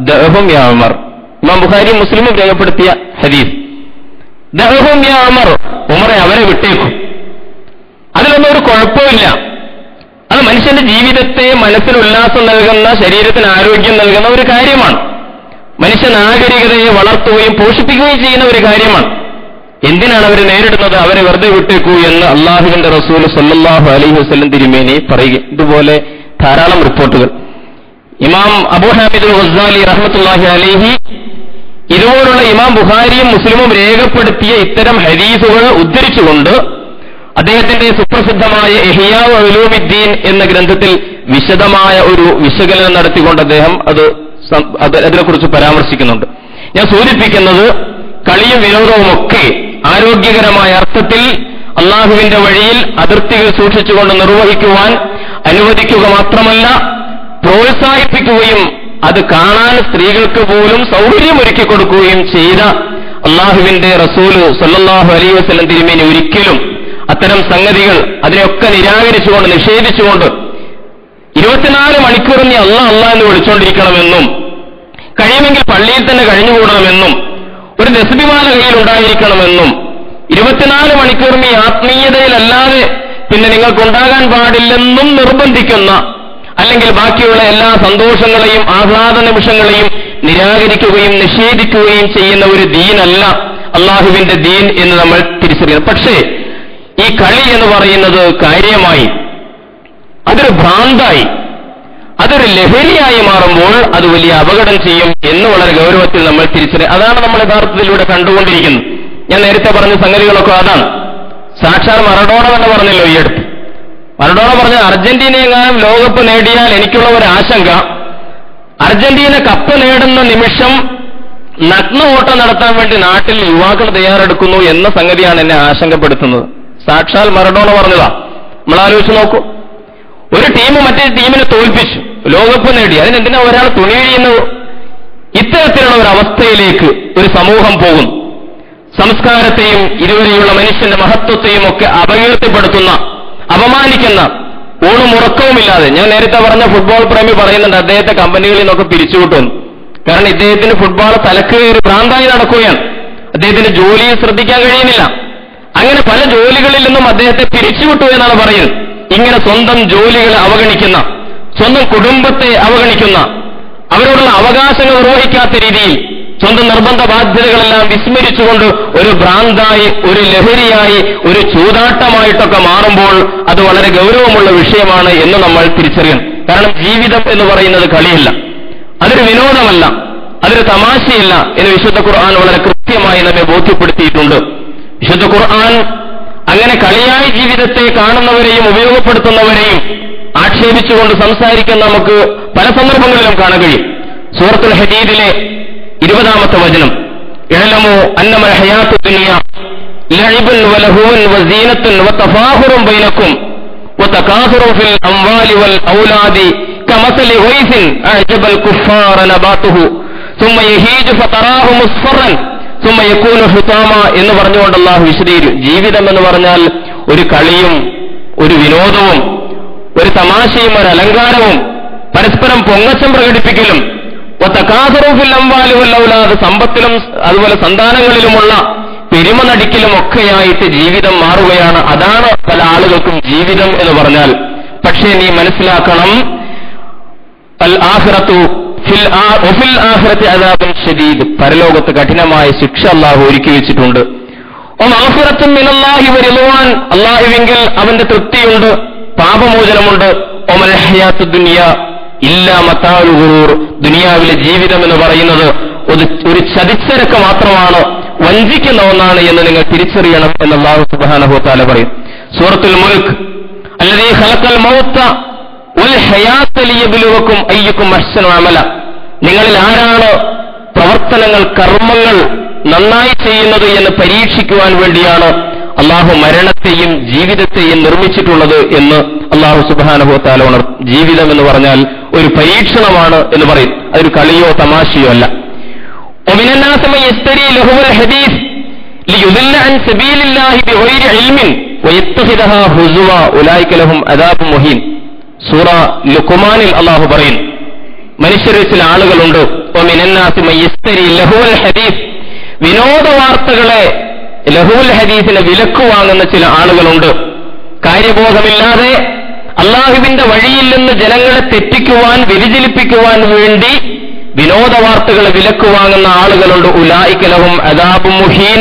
ദഅഹും യാ ഉമർ. ഇമാം ബുഖാരി മുസ്ലിമും രേഖപ്പെടുത്തിയ ഹദീസ്. ദഅഹും യാ ഉമർ, ഉമറെ അവരെ വിട്ടേക്കും, അതിലൊന്നും ഒരു കുഴപ്പമില്ല. അത് മനുഷ്യന്റെ ജീവിതത്തെ, മനസ്സിന് ഉല്ലാസം നൽകുന്ന, ശരീരത്തിന് ആരോഗ്യം നൽകുന്ന ഒരു കാര്യമാണ്. മനുഷ്യ നാഗരികതയെ വളർത്തുകയും പോഷിപ്പിക്കുകയും ചെയ്യുന്ന ഒരു കാര്യമാണ്. എന്തിനാണ് അവർ നേരിടുന്നത്? അവരെ വെറുതെ വിട്ടേക്കൂ എന്ന് അള്ളാഹുവിന്റെ റസൂൽ സല്ലല്ലാഹു അലൈഹി വസല്ലം തിരുമേനി പറയുക. ഇതുപോലെ ധാരാളം റിപ്പോർട്ടുകൾ. ഇമാം അബൂ ഹാമിദ് ഗസ്സാലി റഹ്മത്തുള്ളാഹി അലൈഹി ഇതുപോലുള്ള ഇമാം ബുഖാരിയും മുസ്ലിമും രേഖപ്പെടുത്തിയ ഇത്തരം ഹദീസുകൾ ഉദ്ധരിച്ചുകൊണ്ട് അദ്ദേഹത്തിന്റെ സുപ്രസിദ്ധമായ ഇഹ്യാ ഉലൂമിദ്ദീൻ എന്ന ഗ്രന്ഥത്തിൽ വിശദമായ ഒരു വിശകലനം നടത്തിക്കൊണ്ട് അദ്ദേഹം അതിനെക്കുറിച്ച് പരാമർശിക്കുന്നുണ്ട്. ഞാൻ സൂചിപ്പിക്കുന്നത്, കളിയും വിനോദവുമൊക്കെ ആരോഗ്യകരമായ അർത്ഥത്തിൽ അള്ളാഹുവിന്റെ വഴിയിൽ അതിർത്തികൾ സൂക്ഷിച്ചുകൊണ്ട് നിർവഹിക്കുവാൻ അനുവദിക്കുക മാത്രമല്ല, പ്രോത്സാഹിപ്പിക്കുകയും അത് കാണാൻ സ്ത്രീകൾക്ക് പോലും സൗകര്യമൊരുക്കി കൊടുക്കുകയും ചെയ്ത അള്ളാഹുവിന്റെ റസൂല് സല്ലല്ലാഹു അലൈഹി വസല്ലം തിരുമേനി ഒരിക്കലും അത്തരം സംഗതികൾ അതിനെയൊക്കെ നിരാകരിച്ചുകൊണ്ട്, നിഷേധിച്ചുകൊണ്ട് 24 മണിക്കൂറും നീ അല്ലാ എന്ന് വിളിച്ചുകൊണ്ടിരിക്കണമെന്നും കഴിയുമെങ്കിൽ പള്ളിയിൽ തന്നെ കഴിഞ്ഞുകൂടണമെന്നും ഒരു ദസ്ബിമാല കയ്യിൽ ഉണ്ടായിരിക്കണമെന്നും 24 മണിക്കൂറും ഈ ആത്മീയതയിലല്ലാതെ പിന്നെ നിങ്ങൾക്കുണ്ടാകാൻ പാടില്ലെന്നും നിർബന്ധിക്കുന്ന, അല്ലെങ്കിൽ ബാക്കിയുള്ള എല്ലാ സന്തോഷങ്ങളെയും ആഹ്ലാദ നിമിഷങ്ങളെയും നിരാകരിക്കുകയും നിഷേധിക്കുകയും ചെയ്യുന്ന ഒരു ദീനല്ല അള്ളാഹുവിന്റെ ദീൻ എന്ന് നമ്മൾ തിരിച്ചറിയണം. പക്ഷേ ഈ കളി എന്ന് പറയുന്നത് കാര്യമായി, അതൊരു ഭ്രാന്തായി, അതൊരു ലഹരിയായി മാറുമ്പോൾ അത് വലിയ അപകടം ചെയ്യും എന്ന് വളരെ ഗൗരവത്തിൽ നമ്മൾ തിരിച്ചറിയും. അതാണ് നമ്മൾ യഥാർത്ഥത്തിലൂടെ കണ്ടുകൊണ്ടിരിക്കുന്നത്. ഞാൻ നേരത്തെ പറഞ്ഞ സംഗതികളൊക്കെ അതാണ്. സാക്ഷാൽ മറഡോണ എന്ന് പറഞ്ഞല്ലോ ഈ അടുത്ത്. മറഡോണ പറഞ്ഞ അർജന്റീനയെങ്ങാനും ലോകകപ്പ് നേടിയാൽ എനിക്കുള്ള ഒരു ആശങ്ക, അർജന്റീന കപ്പ് നേടുന്ന നിമിഷം നഗ്ന ഓട്ടം നടത്താൻ വേണ്ടി നാട്ടിൽ യുവാക്കൾ തയ്യാറെടുക്കുന്നു എന്ന സംഗതിയാണ് എന്നെ ആശങ്കപ്പെടുത്തുന്നത്. സാക്ഷാൽ മറഡോണ പറഞ്ഞതാ. നമ്മൾ ആലോചിച്ച് നോക്കൂ. ഒരു ടീം മറ്റേ ടീമിനെ തോൽപ്പിച്ചു, ലോകകപ്പ് നേടി, അതിനെന്തിനാ ഒരാൾ തുണി കഴിയുന്നത്? ഇത്തരത്തിലുള്ള ഒരു അവസ്ഥയിലേക്ക് ഒരു സമൂഹം പോകുന്നു. സംസ്കാരത്തെയും ഇതുവരെയുള്ള മനുഷ്യന്റെ മഹത്വത്തെയും ഒക്കെ അപകീർത്തിപ്പെടുത്തുന്ന, അപമാനിക്കുന്ന, ഊണും ഉറക്കവുമില്ലാതെ. ഞാൻ നേരത്തെ പറഞ്ഞ ഫുട്ബോൾ പ്രേമി പറയുന്നുണ്ട് അദ്ദേഹത്തെ കമ്പനികളിൽ നിന്നൊക്കെ പിരിച്ചുവിട്ടുന്നു. കാരണം ഇദ്ദേഹത്തിന് ഫുട്ബോൾ തലക്ക് ഒരു ഭ്രാന്തായി നടക്കുകയാണ്. അദ്ദേഹത്തിന്റെ ജോലിയിൽ ശ്രദ്ധിക്കാൻ കഴിയുന്നില്ല. അങ്ങനെ പല ജോലികളിൽ നിന്നും അദ്ദേഹത്തെ പിരിച്ചുവിട്ടു എന്നാണ് പറയുന്നത്. ഇങ്ങനെ സ്വന്തം ജോലികളെ അവഗണിക്കുന്ന, സ്വന്തം കുടുംബത്തെ അവഗണിക്കുന്ന, അവരോടുള്ള അവകാശങ്ങൾ നിർവഹിക്കാത്ത രീതിയിൽ സ്വന്തം നിർബന്ധ ബാധ്യതകളെല്ലാം വിസ്മരിച്ചുകൊണ്ട് ഒരു ഭ്രാന്തായി, ഒരു ലഹരിയായി, ഒരു ചൂതാട്ടമായിട്ടൊക്കെ മാറുമ്പോൾ അത് വളരെ ഗൗരവമുള്ള വിഷയമാണ് എന്ന് നമ്മൾ തിരിച്ചറിയണം. കാരണം ജീവിതം എന്ന് പറയുന്നത് കളിയല്ല, അതൊരു വിനോദമല്ല, അതൊരു തമാശയല്ല എന്ന് വിശുദ്ധ ഖുർആൻ വളരെ കൃത്യമായി നമ്മെ ബോധ്യപ്പെടുത്തിയിട്ടുണ്ട്. വിശുദ്ധ ഖുർആൻ അങ്ങനെ കളിയായി ജീവിതത്തെ കാണുന്നവരെയും ഉപയോഗപ്പെടുത്തുന്നവരെയും ആക്ഷേപിച്ചുകൊണ്ട് സംസാരിക്കാൻ നമുക്ക് പല സന്ദർഭങ്ങളിലും കാണാൻ കഴിയും. സൂറത്തുൽ ഹദീദിലെ 20-ാമത്തെ വചനം, ഇഅ്ലമൂ അന്നമൽ ഹയാത്തു ദുനിയ ലഅബുൻ വലഹുവൻ വസീനത്തുൻ വതഫാഖുറുൻ ബൈനക്കും വതകാസുറുൻ ഫിൽ അംവാലി വൽ ഔലാദി കമസലി ഗൈസിൻ അഅജബൽ കുഫാറ നബാതുഹു ثم يهيج فتراه مصفرا ثم يكون حطاما എന്ന് പറഞ്ഞുകൊണ്ട് അല്ലാഹു വിശദീകരിച്ചു. ജീവിതം എന്ന് പറഞ്ഞാൽ ഒരു കളിയും ഒരു വിനോദവും ഒരു തമാശയും ഒരു അലങ്കാരവും പരസ്പരം പൊങ്ങച്ചം പ്രകടിപ്പിക്കലും സമ്പത്തിലും അതുപോലെ സന്താനങ്ങളിലുമുള്ള പെരുമ നടിക്കലും ഒക്കെയായിട്ട് ജീവിതം മാറുകയാണ്. അതാണ് പല ആളുകൾക്കും ജീവിതം എന്ന് പറഞ്ഞാൽ. പക്ഷേ നീ മനസ്സിലാക്കണം, അൽ ആഖിറത്തു ഫിൽ ആഖിറത്തി അദാബുൻ ശദീദ്, പരലോകത്ത് കഠിനമായ ശിക്ഷ അല്ലാഹു ഒരുക്കി വെച്ചിട്ടുണ്ട്. മഗ്ഫിറത്തുൻ മിനല്ലാഹി വറിദ്വാൻ, അല്ലാഹുവിങ്കിൽ അവന്റെ തൃപ്തിയുണ്ട്, പാപമോചനമുണ്ട്. വമൽ ഹയാത്തു ദുനിയ ഇല്ലാ മതാഉൽ ഗുറൂർ, ദുനിയാവിലെ ജീവിതം എന്ന് പറയുന്നത് ഒരു ചതിച്ചരക്ക് മാത്രമാണ്, വഞ്ചിക്കുന്ന ഒന്നാണ് എന്ന് നിങ്ങൾ തിരിച്ചറിയണം എന്ന് അല്ലാഹു സുബ്ഹാനഹു വ തആല പറയും. സൂറത്തുൽ മുൽക്ക്, അല്ലദീ ഖലഖൽ മൗത വൽ ഹയാത ലിയബ്ലുവക്കും അയ്യുക്കും അഹ്സനു അമല, നിങ്ങളിൽ ആരാണ് പ്രവർത്തനങ്ങൾ, കർമ്മങ്ങൾ നന്നായി ചെയ്യുന്നത് എന്ന് പരീക്ഷിക്കുവാൻ വേണ്ടിയാണ് അള്ളാഹു മരണത്തെയും ജീവിതത്തെയും നിർമ്മിച്ചിട്ടുള്ളത് എന്ന് അള്ളാഹു സുബ്ഹാനഹു വ തആല ഉണർത്തും. ജീവിതം എന്ന് പറഞ്ഞാൽ ഒരു പരീക്ഷണമാണ് എന്ന് പറയും, അതൊരു കളിയോ തമാശയോ അല്ല. ومن الناس من يشتري لهو الحديث ليضل عن سبيل الله بغير علم ويتخذها هزوا اولئك لهم عذاب مهين. സൂറ ലുഖ്മാനിൽ അള്ളാഹു പറയുന്നു, മനുഷ്യരിൽ ചില ആളുകളുണ്ട്, ومن الناس من يشتري لهو الحديث, വിനോദ വാർത്തകളെ, ലഹുൽ ഹദീസിനെ വിലക്ക് വാങ്ങുന്ന ചില ആളുകളുണ്ട്. കാര്യബോധമില്ലാതെ അള്ളാഹുവിന്റെ വഴിയിൽ നിന്ന് ജനങ്ങളെ തെറ്റിക്കുവാൻ, വ്യതിചലിപ്പിക്കുവാൻ വേണ്ടി വിനോദ വാർത്തകളെ വിലക്ക് വാങ്ങുന്ന ആളുകളുണ്ട്. ഉലൈക ലഹും അദാബും മുഹീൻ,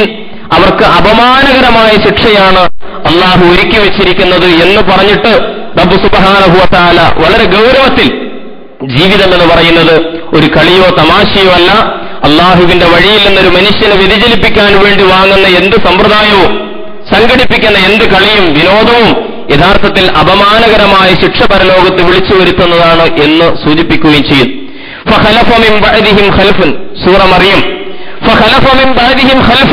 അവർക്ക് അപമാനകരമായ ശിക്ഷയാണ് അള്ളാഹു ഒരുക്കി വെച്ചിരിക്കുന്നത് എന്ന് പറഞ്ഞിട്ട് റബ്ബ് സുബ്ഹാനഹു വ തആല വളരെ ഗൗരവത്തിൽ ജീവിതം എന്ന് പറയുന്നത് ഒരു കളിയോ തമാശയോ അല്ല, അള്ളാഹുവിന്റെ വഴിയിൽ നിന്നൊരു മനുഷ്യനെ വ്യതിചലിപ്പിക്കാൻ വേണ്ടി വാങ്ങുന്ന എന്ത് സമ്പ്രദായവും സംഘടിപ്പിക്കുന്ന എന്ത് കളിയും വിനോദവും യഥാർത്ഥത്തിൽ അപമാനകരമായ ശിക്ഷ പരലോകത്ത് വിളിച്ചു വരുത്തുന്നതാണ് എന്ന് സൂചിപ്പിക്കുകയും ചെയ്യും. فخلف من بعدهم خلف, സൂറ മറിയം, فخلف من بعدهم خلف,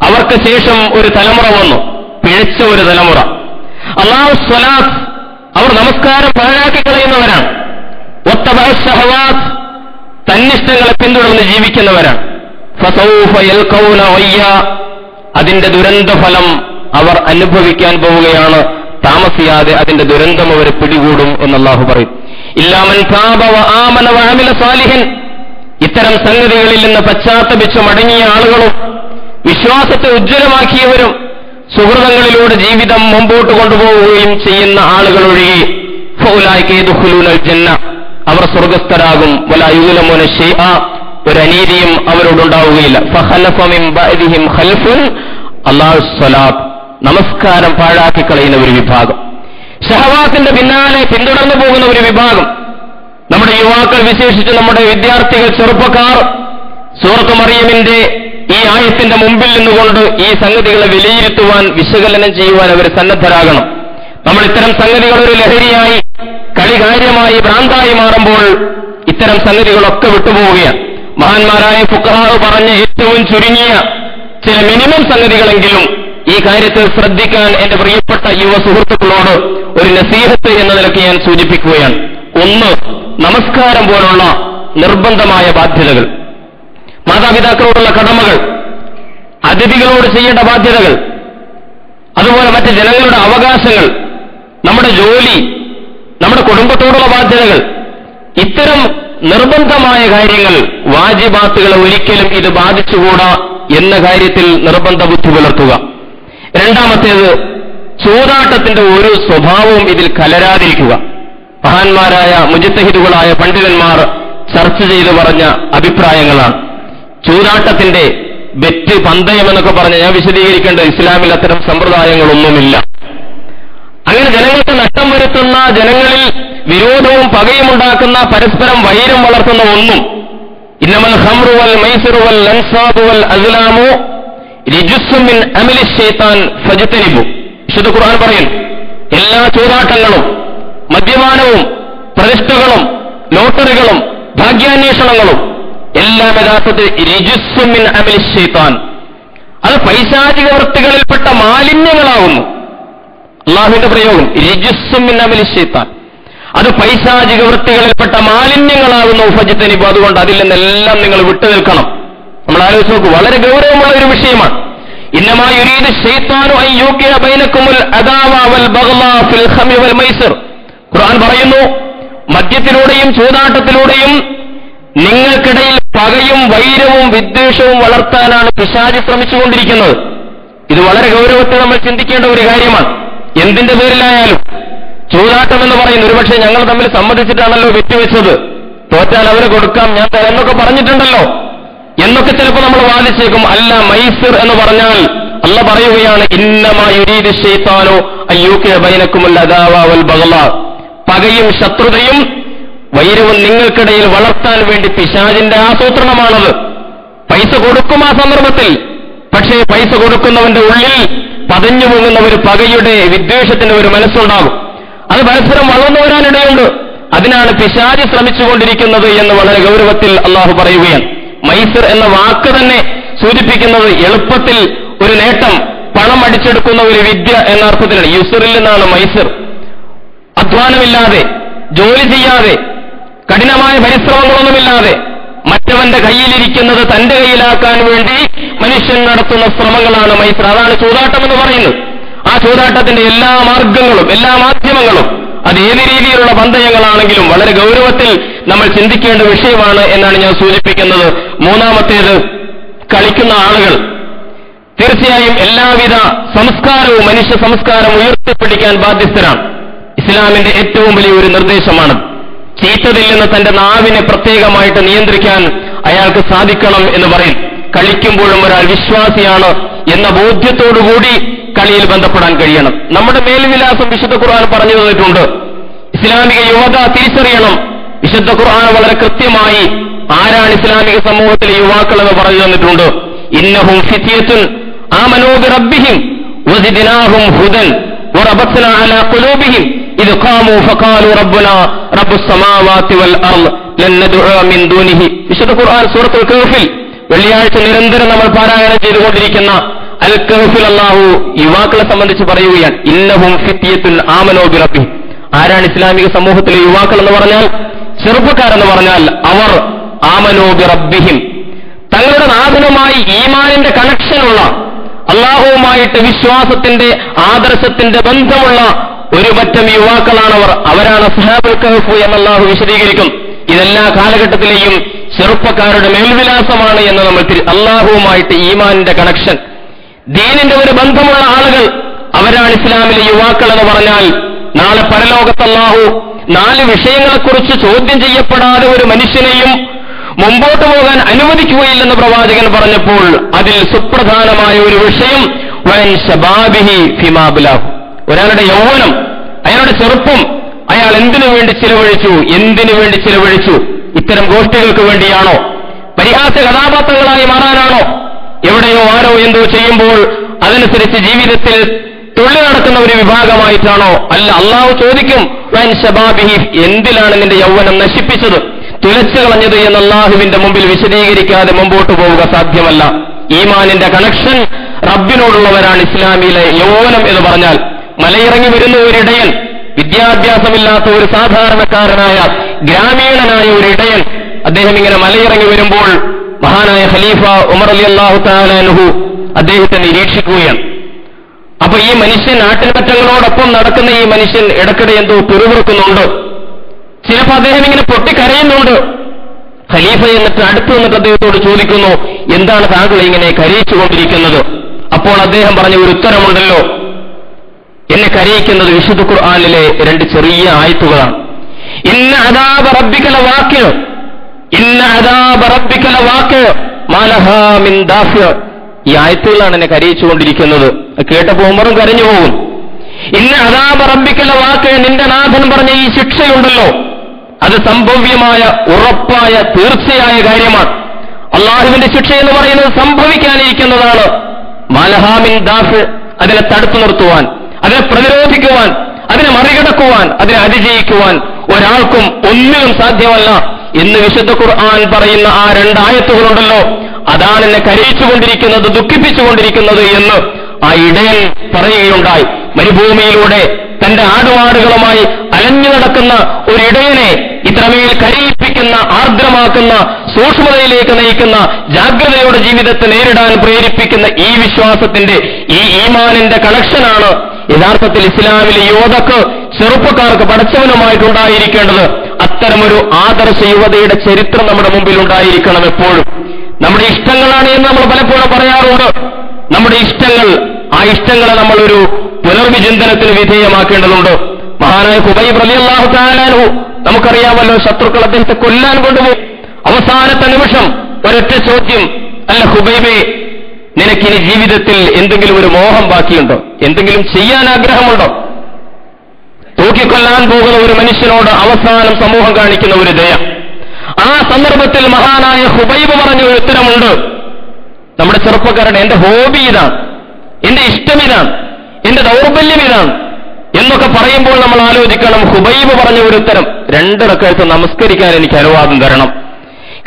അവർക്ക് ശേഷം ഒരു തലമുറ വന്നു, പിഴച്ച ഒരു തലമുറ. അല്ലാഹു സ്വലാത്ത്, അവർ നമസ്കാരം പാഴാക്കി കളയുന്നവരാണ്. വത്തബഅ ശഹവാത്ത്, തന്നിഷ്ടങ്ങളെ പിന്തുടർന്ന് ജീവിക്കുന്നവരാണ്. ഫസൗഫ യൽഖൗന ഗയ്യ, അതിന്റെ ദുരന്ത ഫലം അവർ അനുഭവിക്കാൻ പോവുകയാണ്. താമസിയാതെ അതിന്റെ ദുരന്തം അവരെ പിടികൂടും എന്ന് അല്ലാഹു പറയും. ഇല്ലാ മൻ താബ വ ആമന വ അമില സാലിഹൻ, ഇത്തരം സംഗതികളിൽ നിന്ന് പശ്ചാത്തപിച്ച് മടങ്ങിയ ആളുകളും വിശ്വാസത്തെ ഉജ്ജ്വലമാക്കിയവരും സുഹൃതങ്ങളിലൂടെ ജീവിതം മുമ്പോട്ട് കൊണ്ടുപോവുകയും ചെയ്യുന്ന ആളുകൾ ഒഴികെ ഫൗലായിക യദ്ഖുലൂനൽ ജന്ന, അവർ സ്വർഗസ്ഥരാകും. വലാ യുസ്ലമൂന ശൈഅ, ഒരു അനീതിയും അവരോടുണ്ടാവുകയില്ല. ഫഖലഫ മിൻ ബഅദിഹിം ഖൽഫുൻ അല്ലാഹുസ് സ്വലാത്ത്, നമസ്കാരം പാഴാക്കി കളയുന്ന ഒരു വിഭാഗം, ശഹവാത്തിന്റെ പിന്നാലെ പിന്തുടർന്നു പോകുന്ന ഒരു വിഭാഗം. നമ്മുടെ യുവാക്കൾ, വിശേഷിച്ച് നമ്മുടെ വിദ്യാർത്ഥികൾ, ചെറുപ്പക്കാർ സൂറത്ത് മറിയമിന്റെ ഈ ആയത്തിന്റെ മുമ്പിൽ നിന്നുകൊണ്ട് ഈ സംഗതികളെ വിലയിരുത്തുവാൻ, വിശകലനം ചെയ്യുവാൻ അവർ സന്നദ്ധരാകണം. നമ്മൾ ഇത്തരം സംഗതികൾ ഒരു ലഹരിയായി, കളികാര്യമായി, ഭ്രാന്തായി മാറുമ്പോൾ ഇത്തരം സംഗതികളൊക്കെ വിട്ടുപോവുകയാണ്. മഹാന്മാരായ ഫുഖഹാ പറഞ്ഞ ഏറ്റവും ചുരുങ്ങിയ ചില മിനിമം സംഗതികളെങ്കിലും ഈ കാര്യത്തിൽ ശ്രദ്ധിക്കാൻ എന്റെ പ്രിയപ്പെട്ട യുവ സുഹൃത്തുക്കളോട് ഒരു നസീഹത്ത് എന്ന നിലയ്ക്ക് ഞാൻ സൂചിപ്പിക്കുകയാണ്. ഒന്ന്, നമസ്കാരം പോലുള്ള നിർബന്ധമായ ബാധ്യതകൾ, മാതാപിതാക്കളോടുള്ള കടമകൾ, അതിഥികളോട് ചെയ്യേണ്ട ബാധ്യതകൾ, അതുപോലെ മറ്റ് ജനങ്ങളുടെ അവകാശങ്ങൾ, നമ്മുടെ ജോലി, നമ്മുടെ കുടുംബത്തോടുള്ള ബാധ്യതകൾ, ഇത്തരം നിർബന്ധമായ കാര്യങ്ങൾ, വാജിബാത്തുകളെ ഒരിക്കലും ഇത് ബാധിച്ചുകൂടാ എന്ന കാര്യത്തിൽ നിർബന്ധ ബുദ്ധി പുലർത്തുക. രണ്ടാമത്തേത്, ചൂതാട്ടത്തിന്റെ ഒരു സ്വഭാവവും ഇതിൽ കലരാതിരിക്കുക. മഹാന്മാരായ മുജ്തഹിദുകളായ പണ്ഡിതന്മാർ ചർച്ച ചെയ്തു പറഞ്ഞ അഭിപ്രായങ്ങളാണ്. ചൂതാട്ടത്തിന്റെ ബെറ്റ്, പന്തയം എന്നൊക്കെ പറഞ്ഞ് ഞാൻ വിശദീകരിക്കേണ്ട, ഇസ്ലാമിൽ അത്തരം സമ്പ്രദായങ്ങളൊന്നുമില്ല. അങ്ങനെ ജനങ്ങൾക്ക് നഷ്ടം വരുത്തുന്ന, ജനങ്ങളിൽ വിരോധവും പകയും ഉണ്ടാക്കുന്ന, പരസ്പരം വൈരം വളർത്തുന്ന ഒന്നും, ഇന്നമൽ ഖംറു വൽ മൈസിറു വൽ അൻസാബു വൽ അസ്ലാമു റിജ്സും മിൻ അമലി ശൈത്താൻ ഫജ്തനിബു. വിശുദ്ധ ഖുർആൻ പറയുന്നു, എല്ലാ ചൂതാട്ടങ്ങളും, മദ്യപാനവും, പ്രതിഷ്ഠകളും, ലോട്ടറികളും, ഭാഗ്യാന്വേഷണങ്ങളും എല്ലാം യഥാർത്ഥത്തിൽ റിജ്സും മിൻ അമലി ശൈത്താൻ, അത് പൈശാചിക വൃത്തികളിൽപ്പെട്ട മാലിന്യങ്ങളാകുന്നു. അല്ലാഹുവിന്റെ പ്രയോഗം റിജ്സും മിൻ അമലി ശൈത്താൻ, അത് പൈശാചിക വൃത്തികളിൽപ്പെട്ട മാലിന്യങ്ങളാകുന്നു. ഫജ്തനിബു, അതുകൊണ്ട് അതിൽ നിന്നെല്ലാം നിങ്ങൾ വിട്ടുനിൽക്കണം. നമ്മൾ ആലോചിച്ച് നോക്കൂ, വളരെ ഗൗരവമുള്ള ഒരു വിഷയമാണ്. ഇന്നമാ യുരീദു ശൈത്താനു അൻ യൂഖിഅ ബൈനകുമുൽ അദാവ വൽ ബഗ്ളാ ഫിൽ ഖംറി വൽ മൈസിർ. ഖുർആൻ പറയുന്നു, മദ്യത്തിലൂടെയും ചൂതാട്ടത്തിലൂടെയും നിങ്ങൾക്കിടയിൽ പകയും വൈരവും വിദ്വേഷവും വളർത്താനാണ് പിശാച് ശ്രമിച്ചുകൊണ്ടിരിക്കുന്നത്. ഇത് വളരെ ഗൗരവത്തിൽ നമ്മൾ ചിന്തിക്കേണ്ട ഒരു കാര്യമാണ്. എന്തിന്റെ പേരിലായാലും ചൂതാട്ടം എന്ന് പറയുന്നത്, ഒരുപക്ഷെ ഞങ്ങൾ തമ്മിൽ സമ്മതിച്ചിട്ടാണല്ലോ വിറ്റുവെച്ചത്, തോറ്റാൽ അവരെ കൊടുക്കാം, ഞാൻ തരാം എന്നൊക്കെ പറഞ്ഞിട്ടുണ്ടല്ലോ എന്നൊക്കെ ചിലപ്പോൾ നമ്മൾ വാദിച്ചേക്കും. അല്ല, മൈസിർ എന്ന് പറഞ്ഞാൽ അല്ല പറയുകയാണ്, ഇന്നമാ യുരീദു ശൈത്താനു അൻ യൂഖിഅ ബൈനകുമുൽ അദാവ വൽ ബഗ്ളാ, പകയും ശത്രുതയും വൈരവും നിങ്ങൾക്കിടയിൽ വളർത്താൻ വേണ്ടി പിശാചിന്റെ ആസൂത്രണമാണത്. പൈസ കൊടുക്കും ആ സന്ദർഭത്തിൽ, പക്ഷേ പൈസ കൊടുക്കുന്നവന്റെ ഉള്ളിൽ പതഞ്ഞു പോകുന്ന ഒരു പകയുടെ, വിദ്വേഷത്തിന്റെ ഒരു മനസ്സുണ്ടാകും. അത് പരസ്പരം വളർന്നു വരാനിടയുണ്ട്. അതിനാണ് പിശാച് ശ്രമിച്ചുകൊണ്ടിരിക്കുന്നത് എന്ന് വളരെ ഗൗരവത്തിൽ അള്ളാഹു പറയുകയാണ്. മൈസിർ എന്ന വാക്ക് തന്നെ സൂചിപ്പിക്കുന്നത് എളുപ്പത്തിൽ ഒരു നേട്ടം, പണം അടിച്ചെടുക്കുന്ന ഒരു വിദ്യ എന്ന അർത്ഥത്തിലാണ്. യുസറിൽ നിന്നാണ് മൈസിർ. അധ്വാനമില്ലാതെ, ജോലി ചെയ്യാതെ, കഠിനമായ പരിശ്രമങ്ങളൊന്നുമില്ലാതെ മറ്റവന്റെ കയ്യിലിരിക്കുന്നത് തന്റെ കയ്യിലാക്കാൻ വേണ്ടി മനുഷ്യൻ നടത്തുന്ന ശ്രമങ്ങളാണ് മൈസിർ. അതാണ് ചൂതാട്ടം എന്ന് പറയുന്നത്. ആ ചൂതാട്ടത്തിന്റെ എല്ലാ മാർഗങ്ങളും, എല്ലാ മാധ്യമങ്ങളും, അത് ഏത് രീതിയിലുള്ള പന്തയങ്ങളാണെങ്കിലും വളരെ ഗൗരവത്തിൽ നമ്മൾ ചിന്തിക്കേണ്ട വിഷയമാണ് എന്നാണ് ഞാൻ സൂചിപ്പിക്കുന്നത്. മൂന്നാമത്തേത്, കളിക്കുന്ന ആളുകൾ തീർച്ചയായും എല്ലാവിധ സംസ്കാരവും, മനുഷ്യ സംസ്കാരം ഉയർത്തിപ്പിടിക്കാൻ ബാധ്യസ്ഥരാണ്. ഇസ്ലാമിന്റെ ഏറ്റവും വലിയ ഒരു നിർദ്ദേശമാണ്. ചീത്തതിൽ നിന്ന് തന്റെ നാവിനെ പ്രത്യേകമായിട്ട് നിയന്ത്രിക്കാൻ അയാൾക്ക് സാധിക്കണം എന്ന് പറയും. കളിക്കുമ്പോഴും ഒരാൾ വിശ്വാസിയാണ് എന്ന ബോധ്യത്തോടുകൂടി കളിയിൽ ബന്ധപ്പെടാൻ കഴിയണം. നമ്മുടെ മേൽവിലാസം വിശുദ്ധ ഖുർആൻ പറഞ്ഞു തന്നിട്ടുണ്ട്. ഇസ്ലാമിക യുവത തിരിച്ചറിയണം. വിശുദ്ധ ഖുർആൻ വളരെ കൃത്യമായി ആരാണ് ഇസ്ലാമിക സമൂഹത്തിലെ യുവാക്കൾ എന്ന് പറഞ്ഞു തന്നിട്ടുണ്ട്. ഇന്നഹും ഫിത്യത്തുൻ ആമനൂ ബിറബ്ബിഹിം വസിദ്നാഹും ഹുദൻ വറബത്നാ അലാ ഖുലൂബിഹിം ഇദ് ഖാമൂ ഫഖാലൂ റബ്ബുനാ റബ്ബുസ് സമാവാതി വൽ അർള് ലൻ നദ്ഉ മിൻ ദൂനിഹി. വിശുദ്ധ ഖുർആൻ സൂറത്തുൽ കഹ്ഫിൽ വെള്ളിയാഴ്ച നിരന്തരം നമ്മൾ പാരായണം ചെയ്തുകൊണ്ടിരിക്കുന്ന അൽ കഹ്ഫിൽ അല്ലാഹു യുവാക്കളെ സംബന്ധിച്ച് പറയുകയാണ്, ഇന്നഹും ഫിത്യത്തുൻ ആമനൂ ബിറബ്ബിഹിം. ആരാണ് ഇസ്ലാമിക സമൂഹത്തിലെ യുവാക്കൾ എന്ന് പറഞ്ഞാൽ, ചെറുപ്പക്കാരെന്ന് പറഞ്ഞാൽ അവർ ആമനൂ ബിറബ്ബിഹിം, തങ്ങളുടെ നാഥനുമായി ഈമാനിന്റെ കണക്ഷനുള്ള, അല്ലാഹുവുമായിട്ട് വിശ്വാസത്തിന്റെ, ആദർശത്തിന്റെ ബന്ധമുള്ള ഒരു പറ്റം യുവാക്കളാണവർ. അവരാണ് അസ്ഹാബുൽ കഹ്ഫ് എന്ന് അല്ലാഹു വിശദീകരിക്കും. ഇതെല്ലാ കാലഘട്ടത്തിലെയും ചെറുപ്പക്കാരുടെ മേൽവിലാസമാണ് എന്ന് നമ്മൾ അള്ളാഹുവുമായിട്ട് ഈമാനിന്റെ കണക്ഷൻ, ദീനിന്റെ ഒരു ബന്ധമുള്ള ആളുകൾ, അവരാണ് ഇസ്ലാമിലെ യുവാക്കൾ എന്ന് പറഞ്ഞാൽ നാളെ പരലോകത്ത് അല്ലാഹു 4 വിഷയങ്ങളെക്കുറിച്ച് ചോദ്യം ചെയ്യപ്പെടാതെ ഒരു മനുഷ്യനെയും മുമ്പോട്ട് പോകാൻ അനുവദിക്കുകയില്ലെന്ന് പ്രവാചകൻ പറഞ്ഞപ്പോൾ അതിൽ സുപ്രധാനമായ ഒരു വിഷയം വൻ ശബാബിഹി ഫിമാ ബുലാഹു, ഒരാളുടെ യൗവനം, അയാളുടെ ചെറുപ്പം അയാൾ എന്തിനു വേണ്ടി ചിലവഴിച്ചു? ഇത്തരം ഗോഷ്ഠികൾക്ക് വേണ്ടിയാണോ? പരിഹാസ കഥാപാത്രങ്ങളായി മാറാനാണോ? എവിടെയോ ആരോ എന്തോ ചെയ്യുമ്പോൾ അതനുസരിച്ച് ജീവിതത്തിൽ തുള്ളി നടക്കുന്ന ഒരു വിഭാഗമായിട്ടാണോ? അല്ല, അള്ളാഹു ചോദിക്കും വൻ ശബാബിഹി, എന്തിലാണ് നിന്റെ യൗവനം നശിപ്പിച്ചത്, തുലച്ചു കളഞ്ഞത് എന്ന് അള്ളാഹുവിന്റെ മുമ്പിൽ വിശദീകരിക്കാതെ മുമ്പോട്ട് പോവുക സാധ്യമല്ല. ഈമാനിന്റെ കണക്ഷൻ റബ്ബിനോടുള്ളവരാണ് ഇസ്ലാമിലെ യൗവനം എന്ന് പറഞ്ഞാൽ. മലയിറങ്ങി വരുന്ന ഒരിടയൻ, വിദ്യാഭ്യാസമില്ലാത്ത ഒരു സാധാരണക്കാരനായ ഗ്രാമീണനായ ഒരു ഇടയൻ, അദ്ദേഹം ഇങ്ങനെ മലയിറങ്ങി വരുമ്പോൾ മഹാനായ ഖലീഫ ഉമർ റളിയല്ലാഹു തആല അൻഹു അദ്ദേഹത്തെ നിരീക്ഷിക്കുകയാണ്. അപ്പൊ ഈ മനുഷ്യൻ, നാട്ടിൻപറ്റങ്ങളോടൊപ്പം നടക്കുന്ന ഈ മനുഷ്യൻ ഇടയ്ക്കിടെ എന്തോ പിറുപിറുക്കുന്നുണ്ട്. ചിലപ്പോൾ അദ്ദേഹം ഇങ്ങനെ പൊട്ടിക്കരയുന്നുണ്ട്. ഖലീഫ എന്നിട്ട് അടുത്ത് നിന്നിട്ട് അദ്ദേഹത്തോട് ചോദിക്കുന്നു, എന്താണ് താങ്കൾ ഇങ്ങനെ കരയിച്ചുകൊണ്ടിരിക്കുന്നത്? അപ്പോൾ അദ്ദേഹം പറഞ്ഞ ഒരു ഉത്തരമുണ്ടല്ലോ, എന്നെ കരയിക്കുന്നത് വിശുദ്ധ ഖുർആനിലെ 2 ചെറിയ ആയത്തുകളാണ്. ഇന്ന അദാബ റബ്ബിക ലവാഖിഅ, ഇന്ന അദാബ റബ്ബിക ലവാഖിഅ മാ ലഹാ മിൻ ദാഫിഅ. ഈ ആയത്തുകളാണ് എന്നെ കരയിച്ചുകൊണ്ടിരിക്കുന്നത്. കേട്ടപ്പോൾ ഉമറും കരഞ്ഞു പോകും. ഇന്ന അദാബ റബ്ബിക ലവാഖിഅ, നിന്റെ നാഥൻ പറഞ്ഞ ഈ ശിക്ഷയുണ്ടല്ലോ, അത് സംഭവ്യമായ, ഉറപ്പായ, തീർച്ചയായ കാര്യമാണ്. അള്ളാഹുവിന്റെ ശിക്ഷ എന്ന് പറയുന്നത് സംഭവിക്കാനിരിക്കുന്നതാണ്. മാ ലഹാ മിൻ ദാഫിഅ, അതിനെ തടുത്തു നിർത്തുവാൻ, അതിനെ പ്രതിരോധിക്കുവാൻ, അതിനെ മറികടക്കുവാൻ, അതിനെ അതിജയിക്കുവാൻ ഒരാൾക്കും ഒന്നിനും സാധ്യമല്ല എന്ന് വിശുദ്ധ ഖുർആൻ പറയുന്ന ആ 2 ആയത്തുകളുണ്ടല്ലോ, അതാണ് എന്നെ കരയിച്ചുകൊണ്ടിരിക്കുന്നത്, ദുഃഖിപ്പിച്ചുകൊണ്ടിരിക്കുന്നത് എന്ന് ആ ഇടയൻ പറയുകയുണ്ടായി. മരുഭൂമിയിലൂടെ തന്റെ ആടുമാടുകളുമായി അലഞ്ഞു നടക്കുന്ന ഒരു ഇടയനെ ഇത്രമേൽ കരയിപ്പിക്കുന്ന, ആർദ്രമാക്കുന്ന, സൂക്ഷ്മതയിലേക്ക് നയിക്കുന്ന, ജാഗ്രതയോടെ ജീവിതത്തെ നേരിടാൻ പ്രേരിപ്പിക്കുന്ന ഈ വിശ്വാസത്തിന്റെ, ഈ ഈമാനിന്റെ കണക്ഷനാണ് യഥാർത്ഥത്തിൽ ഇസ്ലാമിലെ യുവതക്ക്, ചെറുപ്പക്കാർക്ക് പടച്ചവനുമായിട്ടുണ്ടായിരിക്കേണ്ടത്. അത്തരമൊരു ആദർശ യുവതയുടെ ചരിത്രം നമ്മുടെ മുമ്പിൽ ഉണ്ടായിരിക്കണം എപ്പോഴും. നമ്മുടെ ഇഷ്ടങ്ങളാണ് എന്ന് നമ്മൾ പലപ്പോഴും പറയാറുണ്ട്. നമ്മുടെ ഇഷ്ടങ്ങൾ, ആ ഇഷ്ടങ്ങളെ നമ്മളൊരു പുനർവിചിന്തനത്തിന് വിധേയമാക്കേണ്ടതുണ്ട്. മഹാനായ ഖുബൈബ് റളിയല്ലാഹു തആല അൻഹു, നമുക്കറിയാമല്ലോ, ശത്രുക്കൾ അദ്ദേഹത്തെ കൊല്ലാൻ കൊണ്ടുപോയി. അവസാനത്തെ നിമിഷം ഒരൊറ്റ ചോദ്യം, അല്ല ഖുബൈബേ, നിനക്കിനി ജീവിതത്തിൽ എന്തെങ്കിലും ഒരു മോഹം ബാക്കിയുണ്ടോ? എന്തെങ്കിലും ചെയ്യാൻ ആഗ്രഹമുണ്ടോ? തൂക്കിക്കൊല്ലാൻ പോകുന്ന ഒരു മനുഷ്യനോട് അവസാനം സമൂഹം കാണിക്കുന്ന ഒരു ദയ. ആ സന്ദർഭത്തിൽ മഹാനായ ഖുബൈബ് പറഞ്ഞ ഒരു ഉത്തരമുണ്ട്. നമ്മുടെ ചെറുപ്പക്കാരുടെ എന്റെ ഹോബി ഇതാണ്, എന്റെ ഇഷ്ടം ഇതാണ്, എന്റെ ദൗർബല്യം ഇതാണ് എന്നൊക്കെ പറയുമ്പോൾ നമ്മൾ ആലോചിക്കണം. ഖുബൈബ് പറഞ്ഞ ഒരു ഉത്തരം, 2 റക്അത്ത് നമസ്കരിക്കാൻ എനിക്ക് അനുവാദം തരണം.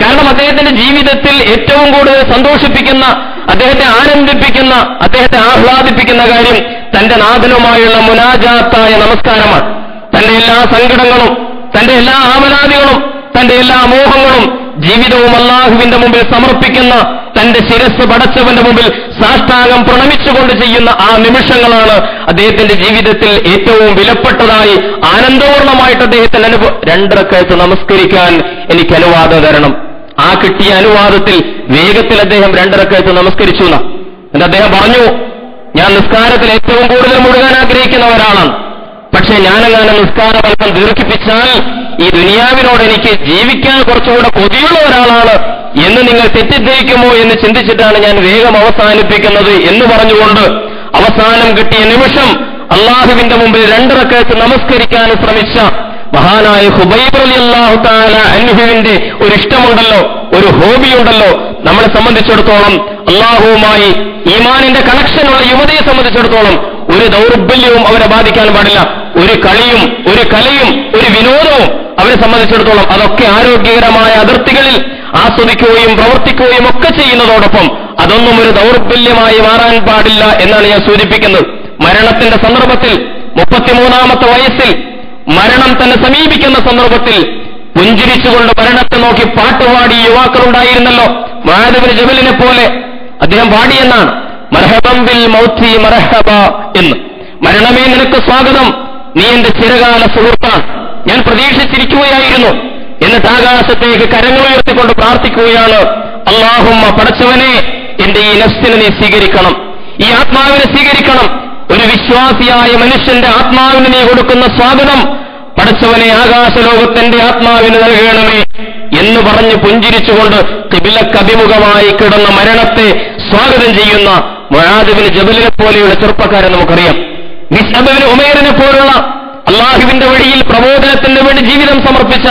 കാരണം അദ്ദേഹത്തിന്റെ ജീവിതത്തിൽ ഏറ്റവും കൂടുതൽ സന്തോഷിപ്പിക്കുന്ന, അദ്ദേഹത്തെ ആനന്ദിപ്പിക്കുന്ന, അദ്ദേഹത്തെ ആഹ്ലാദിപ്പിക്കുന്ന കാര്യം തന്റെ നാഥനുമായുള്ള മുനാജാത്തായ നമസ്കാരമാണ്. തന്റെ എല്ലാ സങ്കടങ്ങളും, തന്റെ എല്ലാ ആമലാദികളും, തന്റെ എല്ലാ മോഹങ്ങളും, ജീവിതവും അല്ലാഹുവിന്റെ മുമ്പിൽ സമർപ്പിക്കുന്ന, തന്റെ ശിരസ് പടച്ചവന്റെ മുമ്പിൽ സാഷ്ടാംഗം പ്രണമിച്ചുകൊണ്ട് ചെയ്യുന്ന ആ നിമിഷങ്ങളാണ് അദ്ദേഹത്തിന്റെ ജീവിതത്തിൽ ഏറ്റവും വിലപ്പെട്ടതായി, ആനന്ദപൂർണമായിട്ട് അദ്ദേഹത്തിന്റെ 2 റക്അത്ത് നമസ്കരിക്കാൻ എനിക്ക് അനുവാദം തരണം. ആ കിട്ടിയ അനുവാദത്തിൽ വേഗത്തിൽ അദ്ദേഹം 2 റക്അത്ത് നമസ്കരിച്ചു. എന്നിട്ട് അദ്ദേഹം പറഞ്ഞു, ഞാൻ നിസ്കാരത്തിൽ ഏറ്റവും കൂടുതൽ മുഴുകാൻ ആഗ്രഹിക്കുന്ന ഒരാളാണ്. പക്ഷേ ഞാനങ്ങനെ നിസ്കാരബന്ധം ദീർഘിപ്പിച്ചാൽ ഈ ദുനിയാവിനോട് എനിക്ക് ജീവിക്കാൻ കുറച്ചുകൂടെ കൊതിയുള്ള ഒരാളാണ് എന്ന് നിങ്ങൾ തെറ്റിദ്ധരിക്കുമോ എന്ന് ചിന്തിച്ചിട്ടാണ് ഞാൻ വേഗം അവസാനിപ്പിക്കുന്നത് എന്ന് പറഞ്ഞുകൊണ്ട് അവസാനം കിട്ടിയ നിമിഷം അള്ളാഹുവിന്റെ മുമ്പിൽ 2 റക്അത്ത് നമസ്കരിക്കാൻ ശ്രമിച്ച മഹാനായ ഖുബൈബ് റളിയല്ലാഹു തആല അൻഹുവിന്റെ ഒരു ഇഷ്ടമുണ്ടല്ലോ, ഒരു ഹോബിയുണ്ടല്ലോ. നമ്മളെ സംബന്ധിച്ചിടത്തോളം അള്ളാഹുവുമായി ഈമാനിന്റെ കണക്ഷനുള്ള യുവതയെ സംബന്ധിച്ചിടത്തോളം ഒരു ദൗർബല്യവും അവരെ ബാധിക്കാൻ പാടില്ല. ഒരു കളിയും, ഒരു കലയും, ഒരു വിനോദവും അവരെ സംബന്ധിച്ചിടത്തോളം അതൊക്കെ ആരോഗ്യകരമായ അതിർത്തികളിൽ ആസ്വദിക്കുകയും പ്രവർത്തിക്കുകയും ഒക്കെ ചെയ്യുന്നതോടൊപ്പം അതൊന്നും ഒരു ദൗർബല്യമായി മാറാൻ പാടില്ല എന്നാണ് ഞാൻ സൂചിപ്പിക്കുന്നത്. മരണത്തിന്റെ സന്ദർഭത്തിൽ 33-ാമത്തെ വയസ്സിൽ മരണം തന്നെ സമീപിക്കുന്ന സന്ദർഭത്തിൽ പുഞ്ചിരിച്ചുകൊണ്ട് മരണത്തെ നോക്കി പാട്ടുപാടി യുവാക്കളുണ്ടായിരുന്നല്ലോ. മുആദ് ഇബ്നു ജബലിനെ പോലെ അദ്ദേഹം പാടിയെന്നാണ്, മർഹബൻ ബിൽ മൗത്തി മർഹബ എന്ന്. മരണമേ നിനക്ക് സ്വാഗതം, നീ എന്റെ ചിരകാല സുഹൃത്താണ്, ഞാൻ പ്രതീക്ഷിച്ചിരിക്കുകയായിരുന്നു. എന്നിട്ട് ആകാശത്തേക്ക് കരങ്ങൾ ഉയർത്തിക്കൊണ്ട് പ്രാർത്ഥിക്കുകയാണ്, അല്ലാഹുമ്മ, പടച്ചവനെ, എന്റെ ഈ നഫ്സിനെ നീ സ്വീകരിക്കണം, ഈ ആത്മാവിനെ സ്വീകരിക്കണം. ഒരു വിശ്വാസിയായ മനുഷ്യന്റെ ആത്മാവിന് നീ കൊടുക്കുന്ന സ്വാഗതം, പടച്ചവനെ, ആകാശലോകത്തിന്റെ ആത്മാവിന് നൽകണമേ എന്ന് പറഞ്ഞ് പുഞ്ചിരിച്ചുകൊണ്ട് ഖിബിലക്കഭിമുഖമായി കിടന്ന മരണത്തെ സ്വാഗതം ചെയ്യുന്ന മുആദ് ബിൻ ജബലിനെ പോലെയുള്ള ചെറുപ്പക്കാരെ നമുക്കറിയാം. മിസ്അബ് ബിൻ ഉമൈറിനെ പോലുള്ള അള്ളാഹുവിന്റെ വഴിയിൽ പ്രബോധനത്തിന് വേണ്ടി ജീവിതം സമർപ്പിച്ച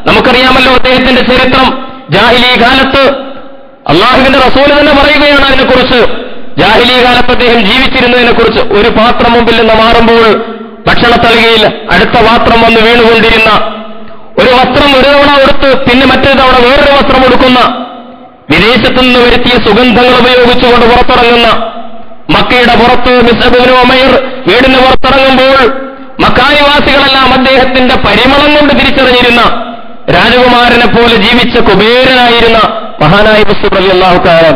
നമുക്കറിയാമല്ലോ അദ്ദേഹത്തിന്റെ ചരിത്രം. ജാഹിലി കാലത്ത് അള്ളാഹുവിന്റെ റസൂൽ തന്നെ പറയുകയാണ് അതിനെക്കുറിച്ച്. ജാഹിലി കാലത്ത് അദ്ദേഹം ജീവിച്ചിരുന്നതിനെക്കുറിച്ച്. ഒരു പാത്രം മുമ്പിൽ നിന്ന് മാറുമ്പോൾ ഭക്ഷണത്തളികയിൽ അടുത്ത പാത്രം വന്ന് വീണുകൊണ്ടിരുന്ന, ഒരു വസ്ത്രം ഒരു തവണ എടുത്ത് പിന്നെ മറ്റൊരു തവണ വേറൊരു വസ്ത്രം എടുക്കുന്ന, വിദേശത്തുനിന്ന് വരുത്തിയ സുഗന്ധങ്ങൾ ഉപയോഗിച്ചുകൊണ്ട് പുറത്തിറങ്ങുന്ന, മക്കയുടെ പുറത്ത് മിസ്അബ് ബിൻ ഉമൈർ വീടിന് പുറത്തിറങ്ങുമ്പോൾ മക്കാനിവാസികളെല്ലാം അദ്ദേഹത്തിന്റെ പരിമളം കൊണ്ട് തിരിച്ചറിഞ്ഞിരുന്ന, രാജകുമാരനെ പോലെ ജീവിച്ച കുബേരനായിരുന്ന മഹാനായ മുസ്ലിം റളിയല്ലാഹു തആല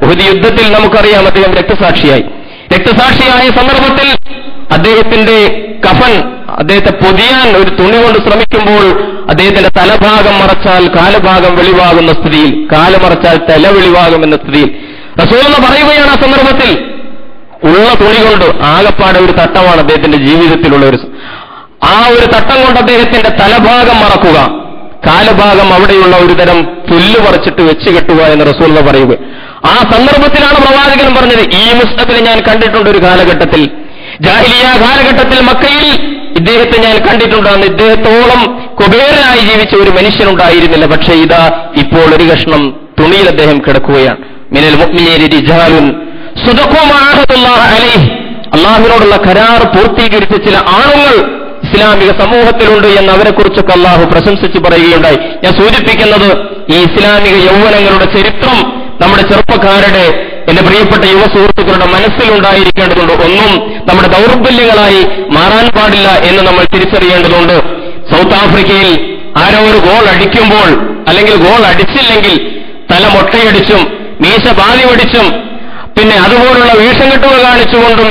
ഉഹദ് യുദ്ധത്തിൽ നമുക്കറിയാം അദ്ദേഹം രക്തസാക്ഷിയായ സന്ദർഭത്തിൽ അദ്ദേഹത്തിന്റെ കഫൻ, അദ്ദേഹത്തെ പൊതിയാൻ ഒരു തുണി കൊണ്ട് ശ്രമിക്കുമ്പോൾ അദ്ദേഹത്തിന്റെ തലഭാഗം മറച്ചാൽ കാലുഭാഗം വെളിവാകുന്ന സ്ഥിതിയിൽ, കാല് മറച്ചാൽ തല വെളിവാകുമെന്ന സ്ഥിതിയിൽ റസൂൽ പറയുകയാണ് ആ സന്ദർഭത്തിൽ, ഉള്ള തുണി കൊണ്ട് ആകപ്പാടെ ഒരു തട്ടമാണ് അദ്ദേഹത്തിന്റെ ജീവിതത്തിലുള്ള ആ ഒരു തട്ടം കൊണ്ട് അദ്ദേഹത്തിന്റെ തലഭാഗം മറക്കുക, കാലുഭാഗം അവിടെയുള്ള ഒരു തരം പുല്ല് പറിച്ചിട്ട് വെച്ച് കെട്ടുക എന്ന് റസൂൽ പറയുക. ആ സന്ദർഭത്തിലാണ് പ്രവാചകൻ പറഞ്ഞത്, ഈ മുസ്തഫിനെ ഞാൻ കണ്ടിട്ടുണ്ട് ഒരു കാലഘട്ടത്തിൽ, ജാഹിലിയ കാലഘട്ടത്തിൽ മക്കയിൽ ഇദ്ദേഹത്തെ ഞാൻ കണ്ടിട്ടുണ്ടെന്ന്. ഇദ്ദേഹത്തോളം കുബേരനായി ജീവിച്ച ഒരു മനുഷ്യനുണ്ടായിരുന്നില്ല. പക്ഷേ ഇതാ ഇപ്പോൾ ഒരു കഷ്ണം തുണിയിൽ അദ്ദേഹം കിടക്കുകയാണ്. മിനൽ മുഅ്മിനീന റിജാലുൻ സദഖൂ മാ അഹദുല്ലാഹി അലൈഹി, അള്ളാഹുവിനോടുള്ള കരാർ പൂർത്തീകരിച്ച ചില ആണുങ്ങൾ ഇസ്ലാമിക സമൂഹത്തിലുണ്ട് എന്ന് അവരെക്കുറിച്ചൊക്കെ അള്ളാഹു പ്രശംസിച്ച് പറയുകയുണ്ടായി. ഞാൻ സൂചിപ്പിക്കുന്നത് ഈ ഇസ്ലാമിക യൗവനങ്ങളുടെ ചരിത്രം നമ്മുടെ ചെറുപ്പക്കാരുടെ, എന്റെ പ്രിയപ്പെട്ട യുവ സുഹൃത്തുക്കളുടെ മനസ്സിലുണ്ടായിരിക്കേണ്ടതുണ്ട്. ഒന്നും നമ്മുടെ ദൗർബല്യങ്ങളായി മാറാൻ പാടില്ല എന്ന് നമ്മൾ തിരിച്ചറിയേണ്ടതുണ്ട്. സൗത്ത് ആഫ്രിക്കയിൽ ആരോ ഒരു ഗോൾ അടിക്കുമ്പോൾ, അല്ലെങ്കിൽ ഗോൾ അടിച്ചില്ലെങ്കിൽ തല മൊട്ടയടിച്ചും മീശ പാതി ഒടിച്ചും പിന്നെ അതുപോലുള്ള വീക്ഷംകെട്ടുകൾ കാണിച്ചുകൊണ്ടും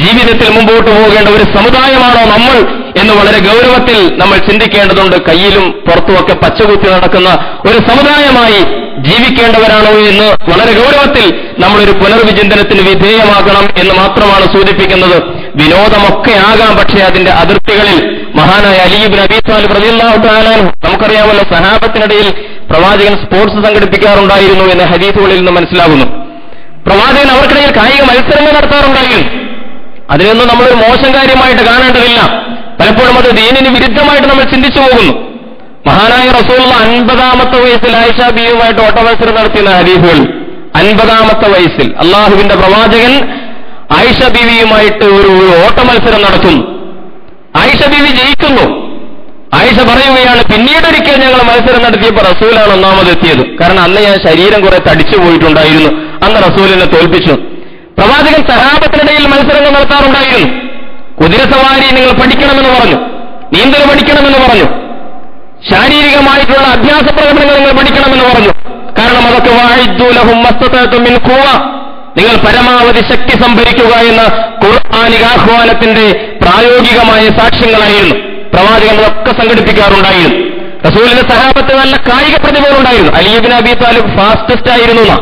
ജീവിതത്തിൽ മുമ്പോട്ട് പോകേണ്ട ഒരു സമുദായമാണോ നമ്മൾ എന്ന് വളരെ ഗൗരവത്തിൽ നമ്മൾ ചിന്തിക്കേണ്ടതുണ്ട്. കയ്യിലും പുറത്തുമൊക്കെ പച്ചകുത്തി നടക്കുന്ന ഒരു സമുദായമായി ജീവിക്കേണ്ടവരാണോ എന്ന് വളരെ ഗൗരവത്തിൽ നമ്മളൊരു പുനർവിചിന്തനത്തിന് വിധേയമാക്കണം എന്ന് മാത്രമാണ് സൂചിപ്പിക്കുന്നത്. വിനോദമൊക്കെ ആകാം, പക്ഷേ അതിന്റെ അതിർത്തികളിൽ. മഹാനായ അലി ഇബ്നു അബീ ത്വാലിബ് റളിയല്ലാഹു തആല അൻഹു, നമുക്കറിയാമല്ലോ സഹാബത്തിനിടയിൽ പ്രവാചകൻ സ്പോർട്സ് സംഘടിപ്പിക്കാറുണ്ടായിരുന്നു എന്ന് ഹദീസുകളിൽ നിന്ന് മനസ്സിലാകുന്നു. പ്രവാചകൻ അവർക്കിടയിൽ കായിക മത്സരങ്ങൾ നടത്താറുണ്ടായിരുന്നു. അതിനൊന്നും നമ്മളൊരു മോശം കാര്യമായിട്ട് കാണേണ്ടതില്ല. പലപ്പോഴും അത് ദീനിന് വിരുദ്ധമായിട്ട് നമ്മൾ ചിന്തിച്ചു പോകുന്നു. മഹാനായ റസൂലുള്ള 50-ാമത്തെ വയസ്സിൽ ആയിഷ ബീവിയുമായിട്ട് ഓട്ടമത്സരം നടത്തിയ ഹദീസുകൾ, 50-ാമത്തെ വയസ്സിൽ അള്ളാഹുവിന്റെ പ്രവാചകൻ ആയിഷ ബീവിയുമായിട്ട് ഒരു ഓട്ടമത്സരം നടത്തുന്നു. ആയിഷ ബീവി ജയിക്കുന്നു. ആയിഷ പറയുകയാണ്, പിന്നീടൊരിക്കൽ ഞങ്ങൾ മത്സരം നടത്തിയപ്പോൾ റസൂലാണ് ഒന്നാമതെത്തിയത്. കാരണം അന്ന് ഞാൻ ശരീരം കുറെ തടിച്ചു പോയിട്ടുണ്ടായിരുന്നു, അന്ന് റസൂലിനെ തോൽപ്പിച്ചു. പ്രവാചകൻ സഹാബത്തിനിടയിൽ മത്സരങ്ങൾ നടത്താറുണ്ടായിരുന്നു. കുതിരസവാരി നിങ്ങൾ പഠിക്കണമെന്ന് പറഞ്ഞു, നീന്തൽ പഠിക്കണമെന്ന് പറഞ്ഞു, ശാരീരികമായിട്ടുള്ള അഭ്യാസ പ്രകടനങ്ങൾ നിങ്ങൾ പഠിക്കണമെന്ന് പറഞ്ഞു. കാരണം അതൊക്കെ വഅഇദ്ദൂ ലഹും മസ്തതഅതും മിൻ ഖുവ, നിങ്ങൾ പരമാവധി ശക്തി സംഭരിക്കുക എന്ന ഖുർആനിക ആഹ്വാനത്തിന്റെ പ്രായോഗികമായ സാക്ഷ്യങ്ങളായിരുന്നു. പ്രവാചകൻ അതൊക്കെ സംഘടിപ്പിക്കാറുണ്ടായിരുന്നു. റസൂലിന്റെ സഹാബത്ത് നല്ല കായിക പ്രതിഭകളുണ്ടായിരുന്നു. അലി ഇബ്നു അബീ ത്വാലിബ് ഫാസ്റ്റസ്റ്റ് ആയിരുന്നു എന്നാ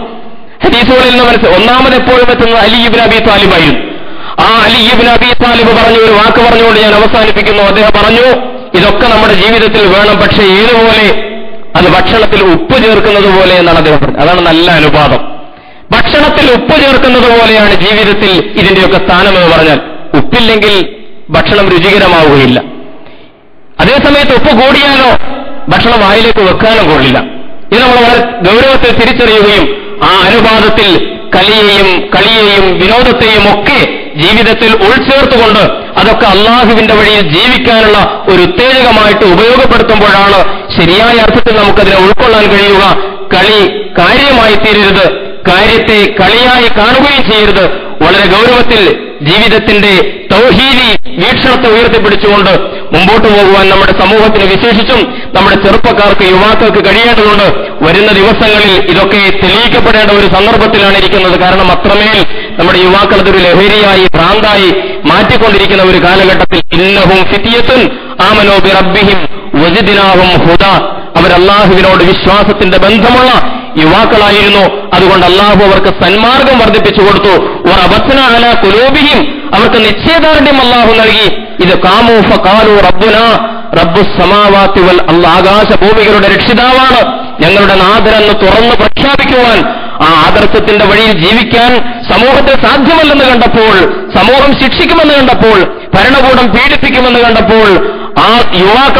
ഹദീസുകളിൽ നിന്ന് മനസ്സിൽ. ഒന്നാമത് എപ്പോഴും എത്തുന്നത് അലി ഇബ്നു അബീ ത്വാലിബ് ആയിരുന്നു. ആ അലി ഇബ്നു അബീ ത്വാലിബ് പറഞ്ഞു, ഒരു വാക്ക് പറഞ്ഞുകൊണ്ട് ഞാൻ അവസാനിപ്പിക്കുന്നു. അദ്ദേഹം പറഞ്ഞു, ഇതൊക്കെ നമ്മുടെ ജീവിതത്തിൽ വേണം, പക്ഷേ ഏതുപോലെ? അത് ഭക്ഷണത്തിൽ ഉപ്പ് ചേർക്കുന്നത് പോലെ എന്നാണ് അദ്ദേഹം പറഞ്ഞത്. അതാണ് നല്ല അനുപാതം. ഭക്ഷണത്തിൽ ഉപ്പ് ചേർക്കുന്നത് പോലെയാണ് ജീവിതത്തിൽ ഇതിന്റെയൊക്കെ സ്ഥാനമെന്ന് പറഞ്ഞാൽ. ഉപ്പില്ലെങ്കിൽ ഭക്ഷണം രുചികരമാവുകയില്ല. അതേസമയത്ത് ഉപ്പ് കൂടിയാലോ ഭക്ഷണം വായിലേക്ക് വെക്കാനും കൊള്ളില്ല. ഇത് നമ്മൾ വളരെ ഗൗരവത്തിൽ തിരിച്ചറിയുകയും ആ അനുപാതത്തിൽ കളിയെയും വിനോദത്തെയും ഒക്കെ ജീവിതത്തിൽ ഉൾച്ചേർത്തുകൊണ്ട് അതൊക്കെ അള്ളാഹുവിന്റെ വഴിയിൽ ജീവിക്കാനുള്ള ഒരു ഉത്തേജകമായിട്ട് ഉപയോഗപ്പെടുത്തുമ്പോഴാണ് ശരിയായ അർത്ഥത്തിൽ നമുക്കതിനെ ഉൾക്കൊള്ളാൻ കഴിയുക. കളി കാര്യമായി തീരരുത്, കാര്യത്തെ കളിയായി കാണുകയും ചെയ്യരുത്. വളരെ ഗൗരവത്തിൽ ജീവിതത്തിന്റെ തൗഹീദി വീക്ഷണത്തെ ഉയർത്തിപ്പിടിച്ചുകൊണ്ട് മുമ്പോട്ട് പോകുവാൻ നമ്മുടെ സമൂഹത്തിന്, വിശേഷിച്ചും നമ്മുടെ ചെറുപ്പക്കാർക്ക്, യുവാക്കൾക്ക് കഴിയേണ്ടതുണ്ട്. വരുന്ന ദിവസങ്ങളിൽ ഇതൊക്കെ തെളിയിക്കപ്പെടേണ്ട ഒരു സന്ദർഭത്തിലാണ് ഇരിക്കുന്നത്. കാരണം അത്രമേൽ നമ്മുടെ യുവാക്കൾ അതൊരു ലഹരിയായി, ഭ്രാന്തായി മാറ്റിക്കൊണ്ടിരിക്കുന്ന ഒരു കാലഘട്ടത്തിൽ ഇന്നഹും ഫിത്യത്തുൻ ആമനൂ ബിറബ്ബിഹിം വസിദ്നാഹും ഹുദാ, അവർ അള്ളാഹുവിനോട് വിശ്വാസത്തിന്റെ ബന്ധമുള്ള യുവാക്കളായിരുന്നു. അതുകൊണ്ട് അള്ളാഹു അവർക്ക് സന്മാർഗം വർദ്ധിപ്പിച്ചു കൊടുത്തു. വറബത്ന അലാ ഖുലൂബിഹിം, അവർക്ക് നിശ്ചയദാർഢ്യം അള്ളാഹു നൽകി. ഇത് കാമൂ ഫഖാലൂ റബ്ബുനാ റബ്ബുസ് സമാവാതി വൽ അർദ്, ആകാശഭൂമികളുടെ രക്ഷിതാവാണ് ഞങ്ങളുടെ നാഥനെന്ന് തുറന്നു പ്രഖ്യാപിക്കുവാൻ, ആ ആദർശത്തിന്റെ വഴിയിൽ ജീവിക്കാൻ സമൂഹത്തിൽ സാധ്യമല്ലെന്ന് കണ്ടപ്പോൾ, സമൂഹം ശിക്ഷിക്കുമെന്ന് കണ്ടപ്പോൾ, ഭരണകൂടം പീഡിപ്പിക്കുമെന്ന് കണ്ടപ്പോൾ ആ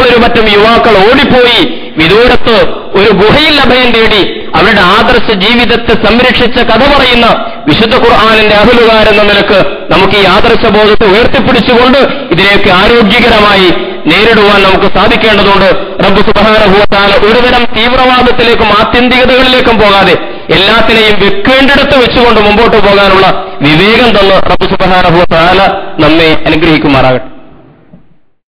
ഒരു പറ്റം യുവാക്കൾ ഓടിപ്പോയി വിദൂരത്ത് ഒരു ഗുഹയിൽ അഭയം തേടി അവരുടെ ആദർശ ജീവിതത്തെ സംരക്ഷിച്ച കഥ പറയുന്ന വിശുദ്ധ ഖുർആനിന്റെ അഹ്ലുകാരെന്ന നിലക്ക് നമുക്ക് ഈ ആദർശബോധത്തെ ഉയർത്തിപ്പിടിച്ചുകൊണ്ട് ഇതിലേക്ക് ആരോഗ്യകരമായി നേരിടുവാൻ നമുക്ക് സാധിക്കേണ്ടതുണ്ട്. റബ്ബ് സുബ്ഹാനഹു വ തആല ഒരുതരം തീവ്രവാദത്തിലേക്കും ആത്യന്തികതകളിലേക്കും പോകാതെ എല്ലാത്തിനെയും വെക്കേണ്ടിടത്ത് വെച്ചുകൊണ്ട് മുമ്പോട്ട് പോകാനുള്ള വിവേകം തന്ന് റബ്ബ് സുബ്ഹാനഹു വ തആല നമ്മെ അനുഗ്രഹിക്കുമാറാകട്ടെ.